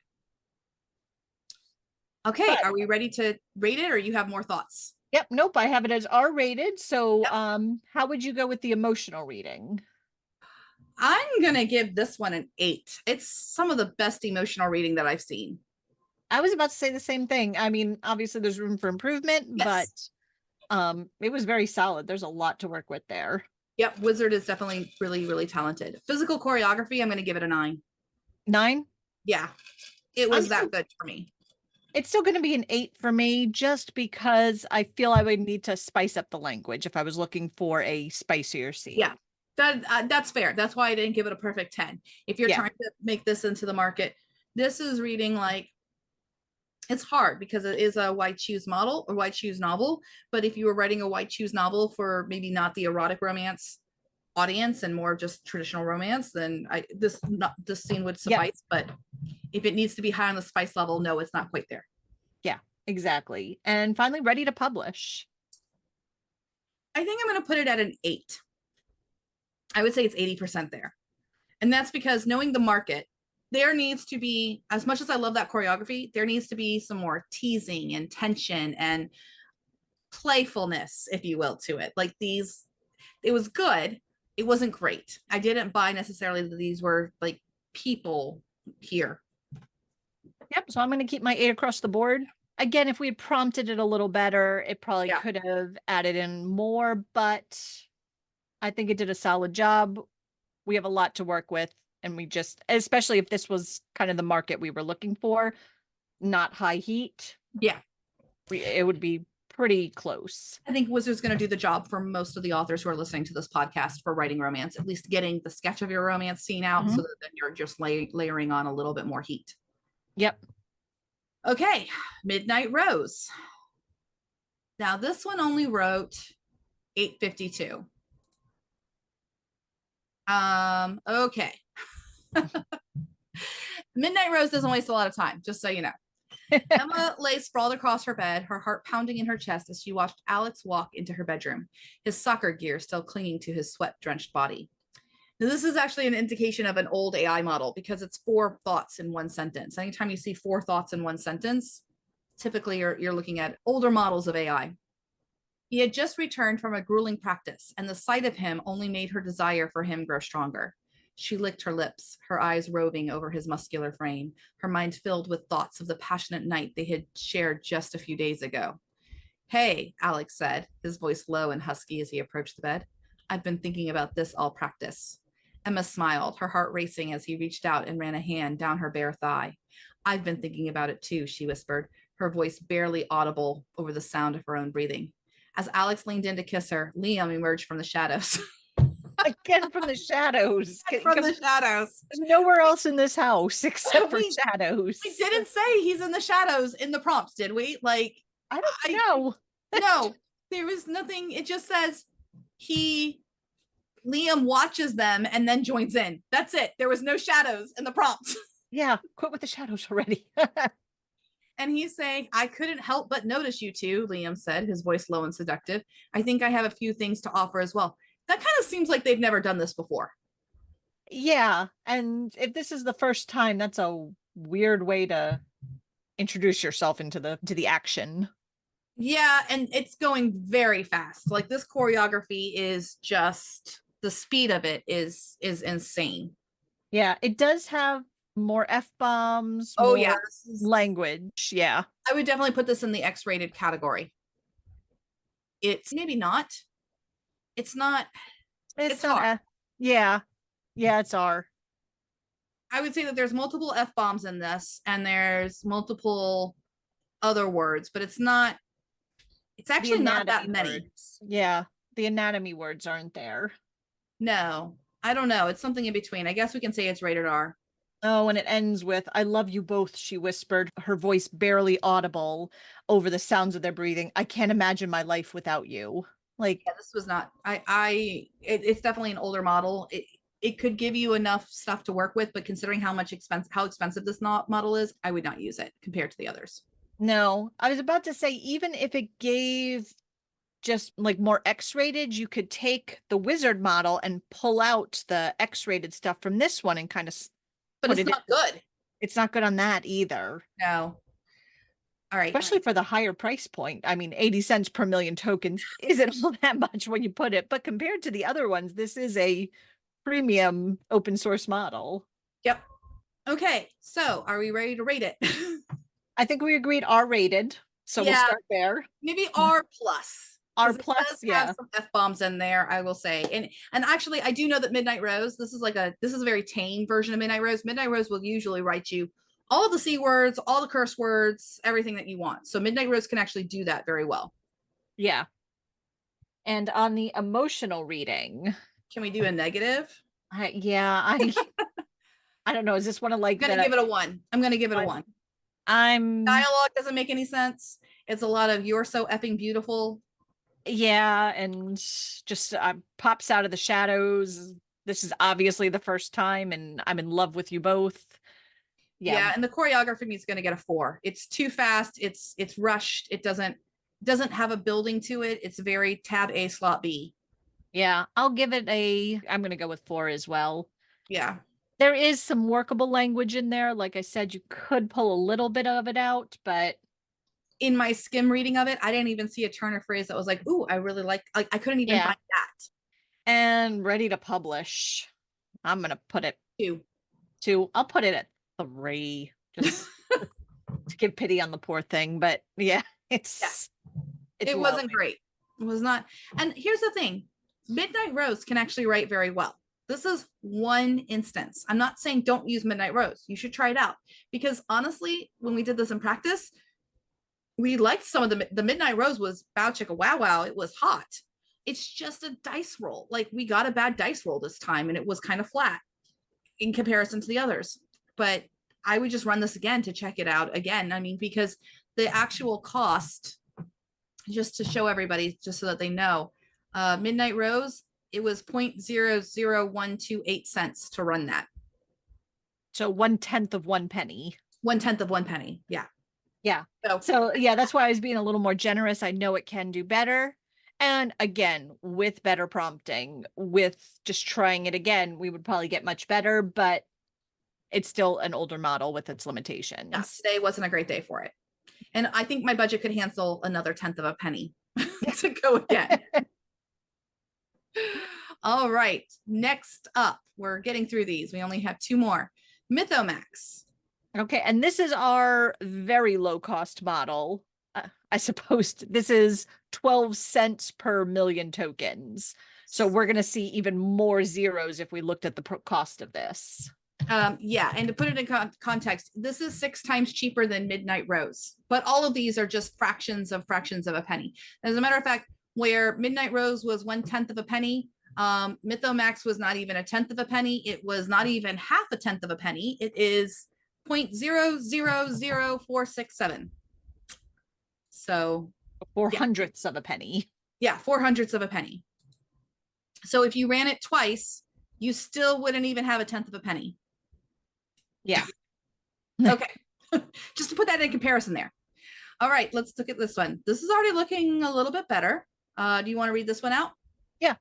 Okay. But, are we ready to rate it, or you have more thoughts? Yep. Nope. I have it as R-rated. So, yep. How would you go with the emotional reading? I'm going to give this one an 8. It's some of the best emotional reading that I've seen. I was about to say the same thing. I mean, obviously there's room for improvement, yes. But it was very solid. There's a lot to work with there. Yep, Wizard is definitely really, really talented. Physical choreography, I'm going to give it a 9. 9. Yeah, it I'm was still that good for me. It's still going to be an 8 for me, just because I feel I would need to spice up the language if I was looking for a spicier scene. Yeah, that's fair. That's why I didn't give it a perfect 10. If you're Yeah. trying to make this into the market, this is reading like, it's hard because it is a white shoes model or white shoes novel. But if you were writing a white shoes novel for maybe not the erotic romance audience and more just traditional romance, then this scene would Yep. suffice. But if it needs to be high on the spice level, no, it's not quite there. Yeah, exactly. And finally, ready to publish. I think I'm going to put it at an 8. I would say it's 80% there. And that's because knowing the market, there needs to be, as much as I love that choreography, there needs to be some more teasing and tension and playfulness, if you will, to it. Like these, it was good. It wasn't great. I didn't buy necessarily that these were like people here. Yep. So I'm going to keep my 8 across the board. Again, if we had prompted it a little better, it probably Yeah. could have added in more, but I think it did a solid job. We have a lot to work with, and we just, especially if this was kind of the market we were looking for, not high heat, Yeah. it would be pretty close. I think Wizard's going to do the job for most of the authors who are listening to this podcast for writing romance, at least getting the sketch of your romance scene out so that then you're just layering on a little bit more heat. Yep. Okay, Midnight Rose. Now this one only wrote 852. Okay. Midnight Rose doesn't waste a lot of time, just so you know. Emma lay sprawled across her bed, her heart pounding in her chest as she watched Alex walk into her bedroom, his soccer gear still clinging to his sweat-drenched body. Now, this is actually an indication of an old AI model because it's 4 thoughts in one sentence. Anytime you see 4 thoughts in one sentence, typically you're looking at older models of AI. He had just returned from a grueling practice, and the sight of him only made her desire for him grow stronger. She licked her lips, her eyes roving over his muscular frame, her mind filled with thoughts of the passionate night they had shared just a few days ago. Hey, Alex said, his voice low and husky as he approached the bed. I've been thinking about this all practice. Emma smiled, her heart racing as he reached out and ran a hand down her bare thigh. I've been thinking about it too, she whispered, her voice barely audible over the sound of her own breathing. As Alex leaned in to kiss her, Liam emerged from the shadows. Again, from the shadows. From the shadows. There's nowhere else in this house except for shadows. We didn't say he's in the shadows in the prompts, did we? Like, I don't know. No, there was nothing. It just says Liam watches them and then joins in. That's it. There was no shadows in the prompts. Yeah, quit with the shadows already. And he's saying, I couldn't help but notice you two, Liam said, his voice low and seductive. I think I have a few things to offer as well. That kind of seems like they've never done this before. Yeah, and if this is the first time, that's a weird way to introduce yourself into the action. Yeah, and it's going very fast. Like this choreography is just, the speed of it is insane. Yeah, it does have more F-bombs, Oh more yeah, language. Yeah. I would definitely put this in the X-rated category. It's maybe not. It's not. It's not. R. Yeah. Yeah, it's R. I would say that there's multiple F-bombs in this and there's multiple other words, but it's not. It's actually not that many. Words. Yeah, the anatomy words aren't there. No, I don't know. It's something in between. I guess we can say it's rated R. Oh, and it ends with, I love you both, she whispered, her voice barely audible over the sounds of their breathing. I can't imagine my life without you. Like, yeah, this was not, it's definitely an older model. It could give you enough stuff to work with, but considering how expensive this model is, I would not use it compared to the others. No, I was about to say, even if it gave just like more X-rated, you could take the Wizard model and pull out the X-rated stuff from this one and kind of but it's not good. It's not good on that either. No. All right. Especially for the higher price point. I mean, 80 cents per million tokens isn't all that much when you put it, but compared to the other ones, this is a premium open source model. Yep. Okay. So are we ready to rate it? I think we agreed R rated. So we'll start there. Maybe R plus. R Because it plus, does have yeah. some F-bombs in there, I will say. And actually I do know that Midnight Rose, this is a very tame version of Midnight Rose. Midnight Rose will usually write you all the C words, all the curse words, everything that you want. So Midnight Rose can actually do that very well. Yeah. And on the emotional reading, Can we do a negative? I don't know. Is this one of like I'm gonna the give it a 1. I'm gonna give it a one? 1. I'm Dialogue doesn't make any sense. It's a lot of "you're so effing beautiful." Yeah, and just pops out of the shadows. This is obviously the first time, and I'm in love with you both. Yeah, Yeah, and the choreography is going to get a 4. It's too fast. It's rushed. It doesn't have a building to it. It's very tab A slot B. yeah. I'll give it a. I'm gonna go with 4 as well. Yeah. There is some workable language in there. Like I said, you could pull a little bit of it out, but In my skim reading of it, I didn't even see a turn or phrase that was like, "Ooh, I really like." I couldn't even yeah. find that. And ready to publish. I'm gonna put it 2. I'll put it at 3, just to give pity on the poor thing. But yeah, Yeah. it's It low. wasn't great. It was not. And here's the thing: Midnight Rose can actually write very well. This is one instance. I'm not saying don't use Midnight Rose. You should try it out because honestly, when we did this in practice, we liked some of the Midnight Rose was bow chicka wow wow. It was hot. It's just a dice roll. Like we got a bad dice roll this time, and it was kind of flat in comparison to the others. But I would just run this again to check it out again. I mean, because the actual cost, just to show everybody, just so that they know, Midnight Rose, it was 0.00128 cents to run that. So 1/10 of 1 penny. 1/10 of 1 penny. Yeah. Yeah. So yeah, that's why I was being a little more generous. I know it can do better. And again, with better prompting, with just trying it again, we would probably get much better, but it's still an older model with its limitations. Yeah, today wasn't a great day for it. And I think my budget could handle another 1/10 of a penny to go again. All right. Next up, we're getting through these. We only have 2 more. Mythomax. Okay, and this is our very low cost model. I suppose this is 12 cents per million tokens. So we're going to see even more zeros if we looked at the cost of this. Yeah, and to put it in context, this is 6 times cheaper than Midnight Rose, but all of these are just fractions of a penny. As a matter of fact, where Midnight Rose was 1/10 of a penny, Mythomax was not even 1/10 of a penny. It was not even half a tenth of a penny. It is 0.000467. So 400ths of a penny. Yeah, 400ths of a penny. So if you ran it twice, you still wouldn't even have 1/10 of a penny. Yeah. Okay. Just to put that in comparison there. All right, let's look at this one. This is already looking a little bit better. Do you want to read this one out? Yeah.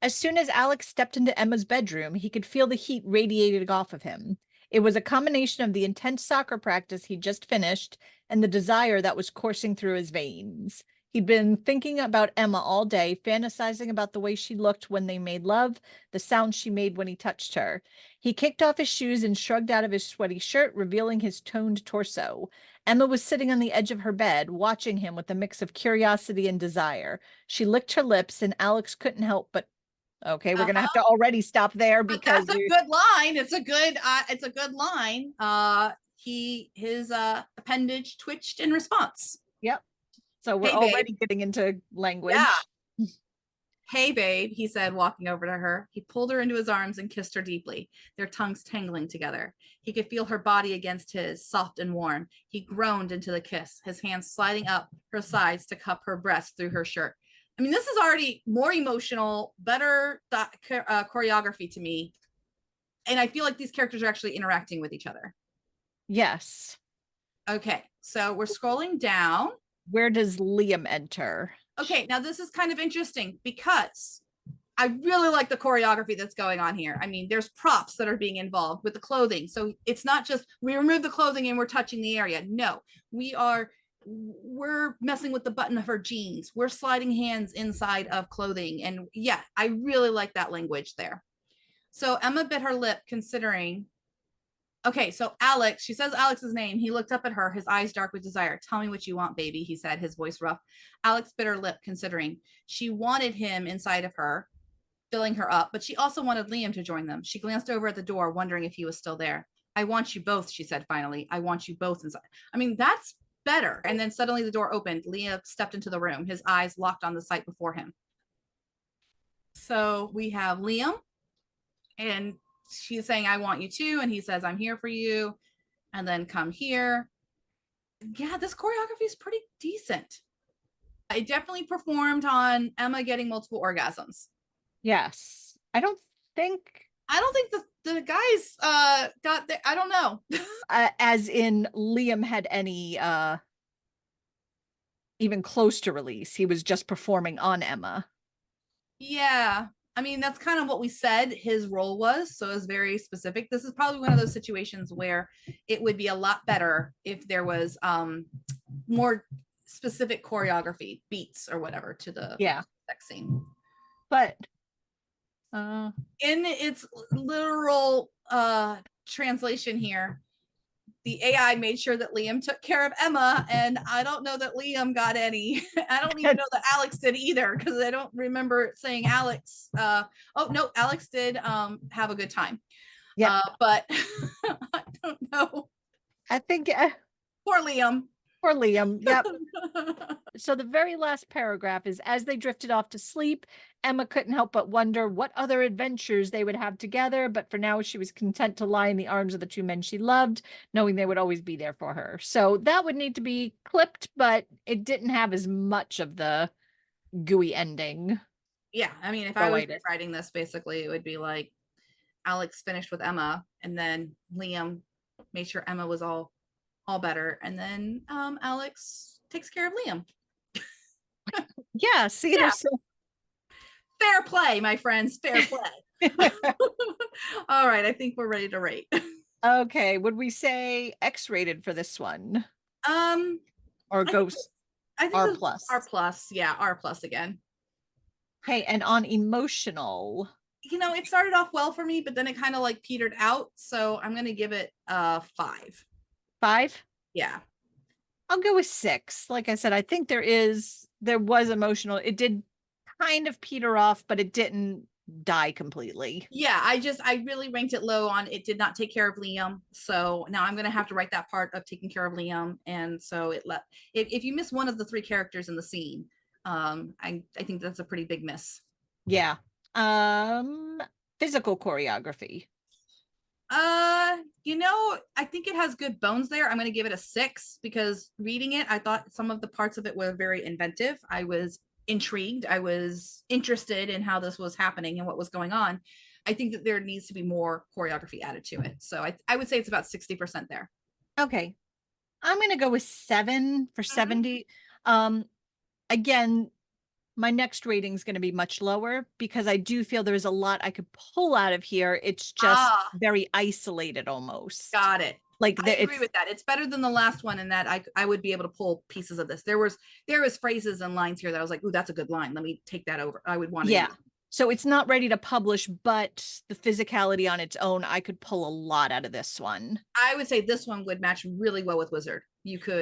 As soon as Alex stepped into Emma's bedroom, he could feel the heat radiating off of him. It was a combination of the intense soccer practice he'd just finished and the desire that was coursing through his veins. He'd been thinking about Emma all day, fantasizing about the way she looked when they made love, the sound she made when he touched her. He kicked off his shoes and shrugged out of his sweaty shirt, revealing his toned torso. Emma was sitting on the edge of her bed, watching him with a mix of curiosity and desire. She licked her lips, and Alex couldn't help but okay, we're gonna have to already stop there because that's a good line. It's a good line. His appendage twitched in response. Yep. So we're already getting into language. Yeah. Hey, babe, he said, walking over to her. He pulled her into his arms and kissed her deeply, their tongues tangling together. He could feel her body against his, soft and warm. He groaned into the kiss, his hands sliding up her sides to cup her breast through her shirt. I mean, this is already more emotional, better choreography to me. And I feel like these characters are actually interacting with each other. Yes. Okay, so we're scrolling down. Where does Liam enter? Okay, now this is kind of interesting because I really like the choreography that's going on here. I mean, there's props that are being involved with the clothing. So it's not just we remove the clothing and we're touching the area. No, we're messing with the button of her jeans. We're sliding hands inside of clothing. And yeah, I really like that language there. So Emma bit her lip, considering Okay, so Alex, she says Alex's name. He looked up at her, his eyes dark with desire. Tell me what you want, baby, he said, his voice rough. Alex bit her lip, considering. She wanted him inside of her, filling her up, but she also wanted Liam to join them. She glanced over at the door, wondering if he was still there. I want you both, she said finally. I want you both inside. I mean, that's better. And then suddenly the door opened. Liam stepped into the room, his eyes locked on the sight before him. So we have Liam, and she's saying, I want you too. And he says, I'm here for you. And then come here. Yeah, this choreography is pretty decent. It definitely performed on Emma getting multiple orgasms. Yes. I don't think the guys got there. I don't know. as in Liam had any even close to release. He was just performing on Emma. Yeah. I mean, that's kind of what we said his role was. So it's very specific. This is probably one of those situations where it would be a lot better if there was more specific choreography, beats or whatever to the sex scene. But in its literal translation here, the AI made sure that Liam took care of Emma, and I don't know that Liam got any. I don't even know that Alex did either, because I don't remember saying Alex. Oh no, Alex did have a good time. Yeah, but I don't know. I think poor Liam. Poor Liam. Yep. So the very last paragraph is, as they drifted off to sleep, Emma couldn't help but wonder what other adventures they would have together, but for now she was content to lie in the arms of the two men she loved, knowing they would always be there for her. So that would need to be clipped, but it didn't have as much of the gooey ending. Yeah, I mean, if I was writing this, basically it would be like Alex finished with Emma, and then Liam made sure Emma was all better, and then Alex takes care of Liam. Yeah, see, there's so fair play, my friends, fair play. All right, I think we're ready to rate. Okay, would we say X-rated for this one? Or Ghost? I think R plus. R plus, yeah, R plus again. Okay, and on emotional, you know, it started off well for me, but then it kind of like petered out, so I'm gonna give it 5. 5? Yeah, I'll go with 6. Like I said, I think there was emotional. It did kind of peter off, but it didn't die completely. Yeah, I really ranked it low on it did not take care of Liam. So now I'm gonna have to write that part of taking care of Liam. And so if you miss one of the 3 characters in the scene, I think that's a pretty big miss. Yeah. Physical choreography. You know, I think it has good bones there. I'm going to give it a 6 because reading it, I thought some of the parts of it were very inventive. I was intrigued. I was interested in how this was happening and what was going on. I think that there needs to be more choreography added to it. So I would say it's about 60% there. Okay. I'm going to go with 7 for 70. Again, my next rating is going to be much lower because I do feel there's a lot I could pull out of here. It's just very isolated almost. Got it. Like I agree with that. It's better than the last one in that I would be able to pull pieces of this. There was phrases and lines here that I was like, ooh, that's a good line. Let me take that over. I would want to. Yeah. So it's not ready to publish, but the physicality on its own, I could pull a lot out of this one. I would say this one would match really well with Wizard. You could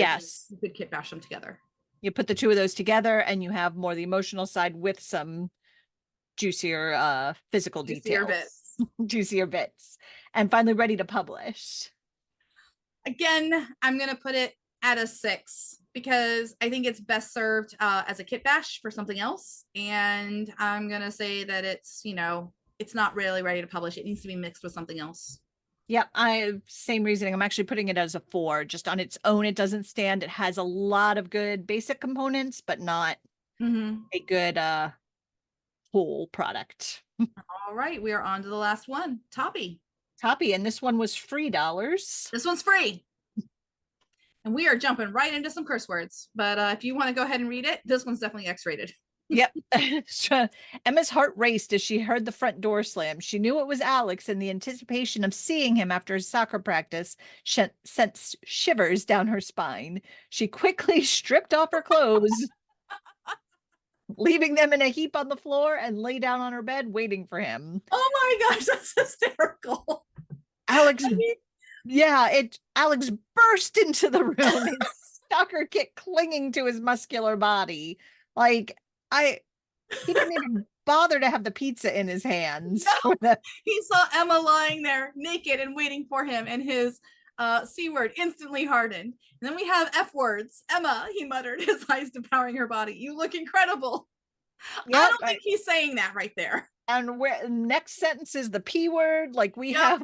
kit bash them together. You put the 2 of those together and you have more the emotional side with some juicier physical details. Juicier bits. And finally ready to publish. Again, I'm going to put it at a 6 because I think it's best served as a kit bash for something else. And I'm going to say that it's, you know, it's not really ready to publish. It needs to be mixed with something else. Yep, same reasoning. I'm actually putting it as a 4. Just on its own, it doesn't stand. It has a lot of good basic components, but not a good whole product. All right, we are on to the last one. Toppy, and this one was free dollars. This one's free. And we are jumping right into some curse words. But if you want to go ahead and read it, this one's definitely X-rated. Yep. Emma's heart raced as she heard the front door slam. She knew it was Alex, and the anticipation of seeing him after his soccer practice sent shivers down her spine. She quickly stripped off her clothes, leaving them in a heap on the floor, and lay down on her bed waiting for him. Oh my gosh, that's hysterical. Alex Yeah, Alex burst into the room, his stalker kit clinging to his muscular body. Like, I he didn't even bother to have the pizza in his hands No, for the he saw Emma lying there naked and waiting for him, and his C word instantly hardened. And then we have F words. Emma, he muttered, his eyes devouring her body. You look incredible. I Yep. don't think he's saying that right there. And where next sentence is the P word. Like Yep.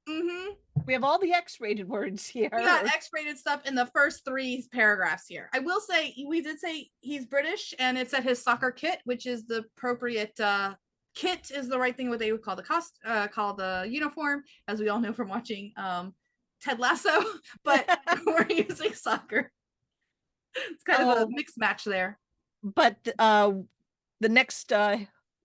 Mm-hmm. we have all the X-rated words We got here. X-rated stuff in the first 3 paragraphs here. I will say we did say he's British, and it's at his soccer kit, which is the appropriate kit is the right thing. What they would call call the uniform, as we all know from watching Ted Lasso. But we're using soccer. It's kind of a Oh, mixed match there. but the next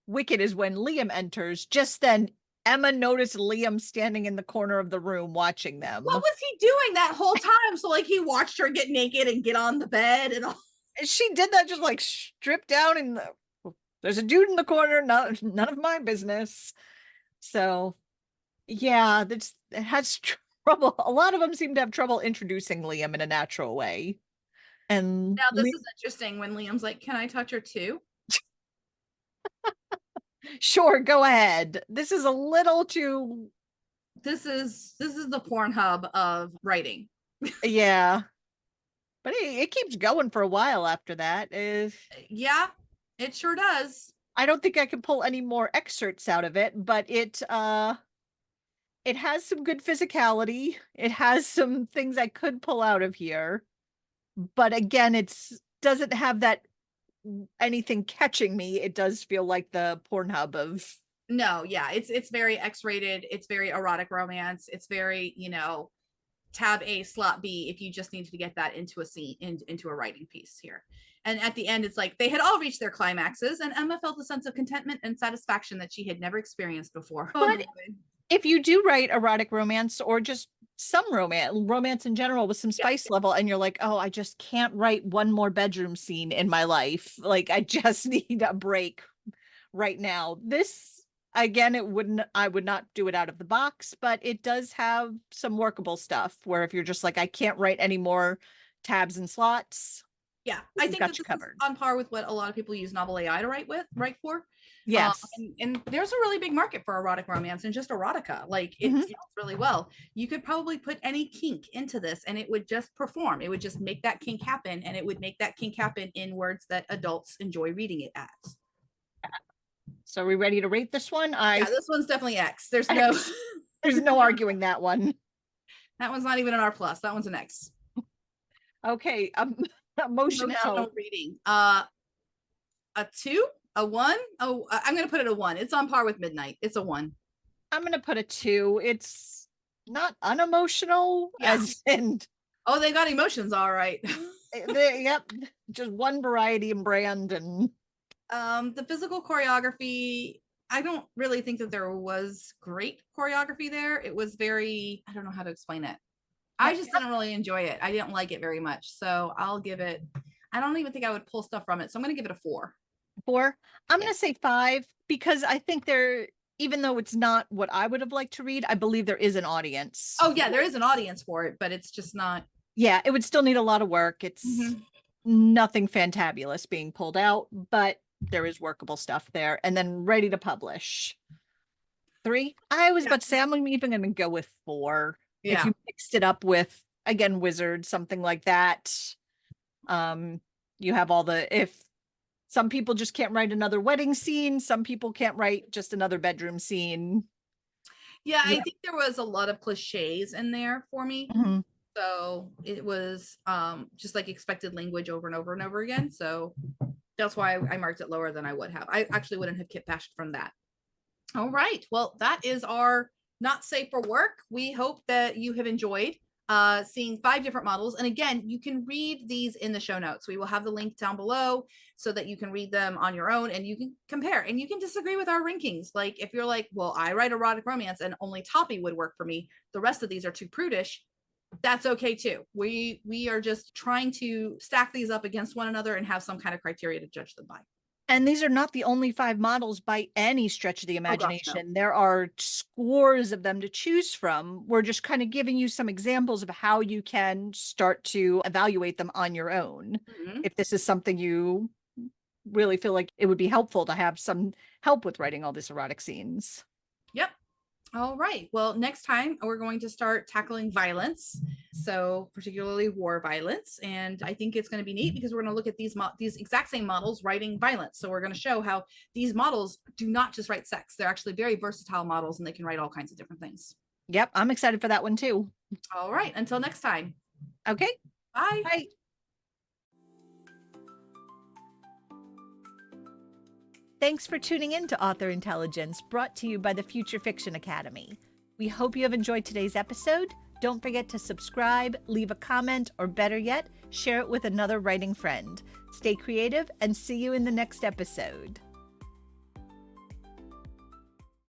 wicket is when Liam enters. Just then, Emma noticed Liam standing in the corner of the room watching them. What was he doing that whole time? So like he watched her get naked and get on the bed and all. She did that just like stripped down in there's a dude in the corner, none of my business. So yeah, it has trouble. A lot of them seem to have trouble introducing Liam in a natural way. And Now this is interesting when Liam's like, "Can I touch her too?" sure, go ahead. This is a little too, This is the Pornhub of writing. yeah. But it keeps going for a while after that. Yeah, it sure does. I don't think I can pull any more excerpts out of it, but it has some good physicality. It has some things I could pull out of here. But again, it's doesn't have that anything catching me. It does feel like the Pornhub of No, yeah, it's very X-rated. It's very erotic romance. It's very, tab A, slot B, if you just needed to get that into a scene, into a writing piece here. And at the end, it's like they had all reached their climaxes, and Emma felt a sense of contentment and satisfaction that she had never experienced before. but if you do write erotic romance or just some romance in general with some spice level, and you're like, oh, I just can't write one more bedroom scene in my life. Like I just need a break right now. This again, I would not do it out of the box, but it does have some workable stuff where if you're just like, I can't write any more tabs and slots. Yeah, I think that Got you this covered. is on par with what a lot of people use Novel AI to write for. Yes. And there's a really big market for erotic romance and just erotica. Like it sells really well. You could probably put any kink into this and it would just perform. It would just make that kink happen, and it would make that kink happen in words that adults enjoy reading it as. So are we ready to rate this one? Yeah, this one's definitely X. There's no arguing that one. That one's not even an R plus. That one's an X. Okay. Emotional reading. A 2, a 1. Oh, I'm gonna put it a 1. It's on par with Midnight. It's a 1. I'm gonna put a 2. It's not unemotional, as in oh, they got emotions, all right. yep, just one variety and brand. And the physical choreography, I don't really think that there was great choreography there. It was very, I don't know how to explain it. I just didn't really enjoy it. I didn't like it very much. So I'll give it, I don't even think I would pull stuff from it. So I'm going to give it a 4. 4. I'm going to say 5 because I think even though it's not what I would have liked to read, I believe there is an audience. Oh yeah, there is an audience for it, but it's just not. Yeah, it would still need a lot of work. It's nothing fantabulous being pulled out, but there is workable stuff there. And then ready to publish. 3. I was about to say, I'm even going to go with 4. If you mixed it up with, again, Wizard, something like that. You have if some people just can't write another wedding scene, some people can't write just another bedroom scene. Yeah, I think there was a lot of cliches in there for me. So it was just like expected language over and over and over again. So that's why I marked it lower than I would have. I actually wouldn't have kit bashed from that. All right. Well, that is our not safe for work. We hope that you have enjoyed seeing 5 different models. And again, you can read these in the show notes. We will have the link down below so that you can read them on your own and you can compare and you can disagree with our rankings. Like if you're like, well, I write erotic romance and only Toppy would work for me, the rest of these are too prudish, that's okay too. We are just trying to stack these up against one another and have some kind of criteria to judge them by. And these are not the only 5 models by any stretch of the Oh gosh, no. imagination. There are scores of them to choose from. We're just kind of giving you some examples of how you can start to evaluate them on your own. Mhm. If this is something you really feel like it would be helpful to have some help with writing all these erotic scenes. Yep. All right. Well, next time we're going to start tackling violence, so particularly war violence, and I think it's going to be neat because we're going to look at these exact same models writing violence. So we're going to show how these models do not just write sex; they're actually very versatile models, and they can write all kinds of different things. Yep, I'm excited for that one too. All right. Until next time. Okay, Bye. bye. Thanks for tuning in to Author Intelligence, brought to you by the Future Fiction Academy. We hope you have enjoyed today's episode. Don't forget to subscribe, leave a comment, or better yet, share it with another writing friend. Stay creative and see you in the next episode.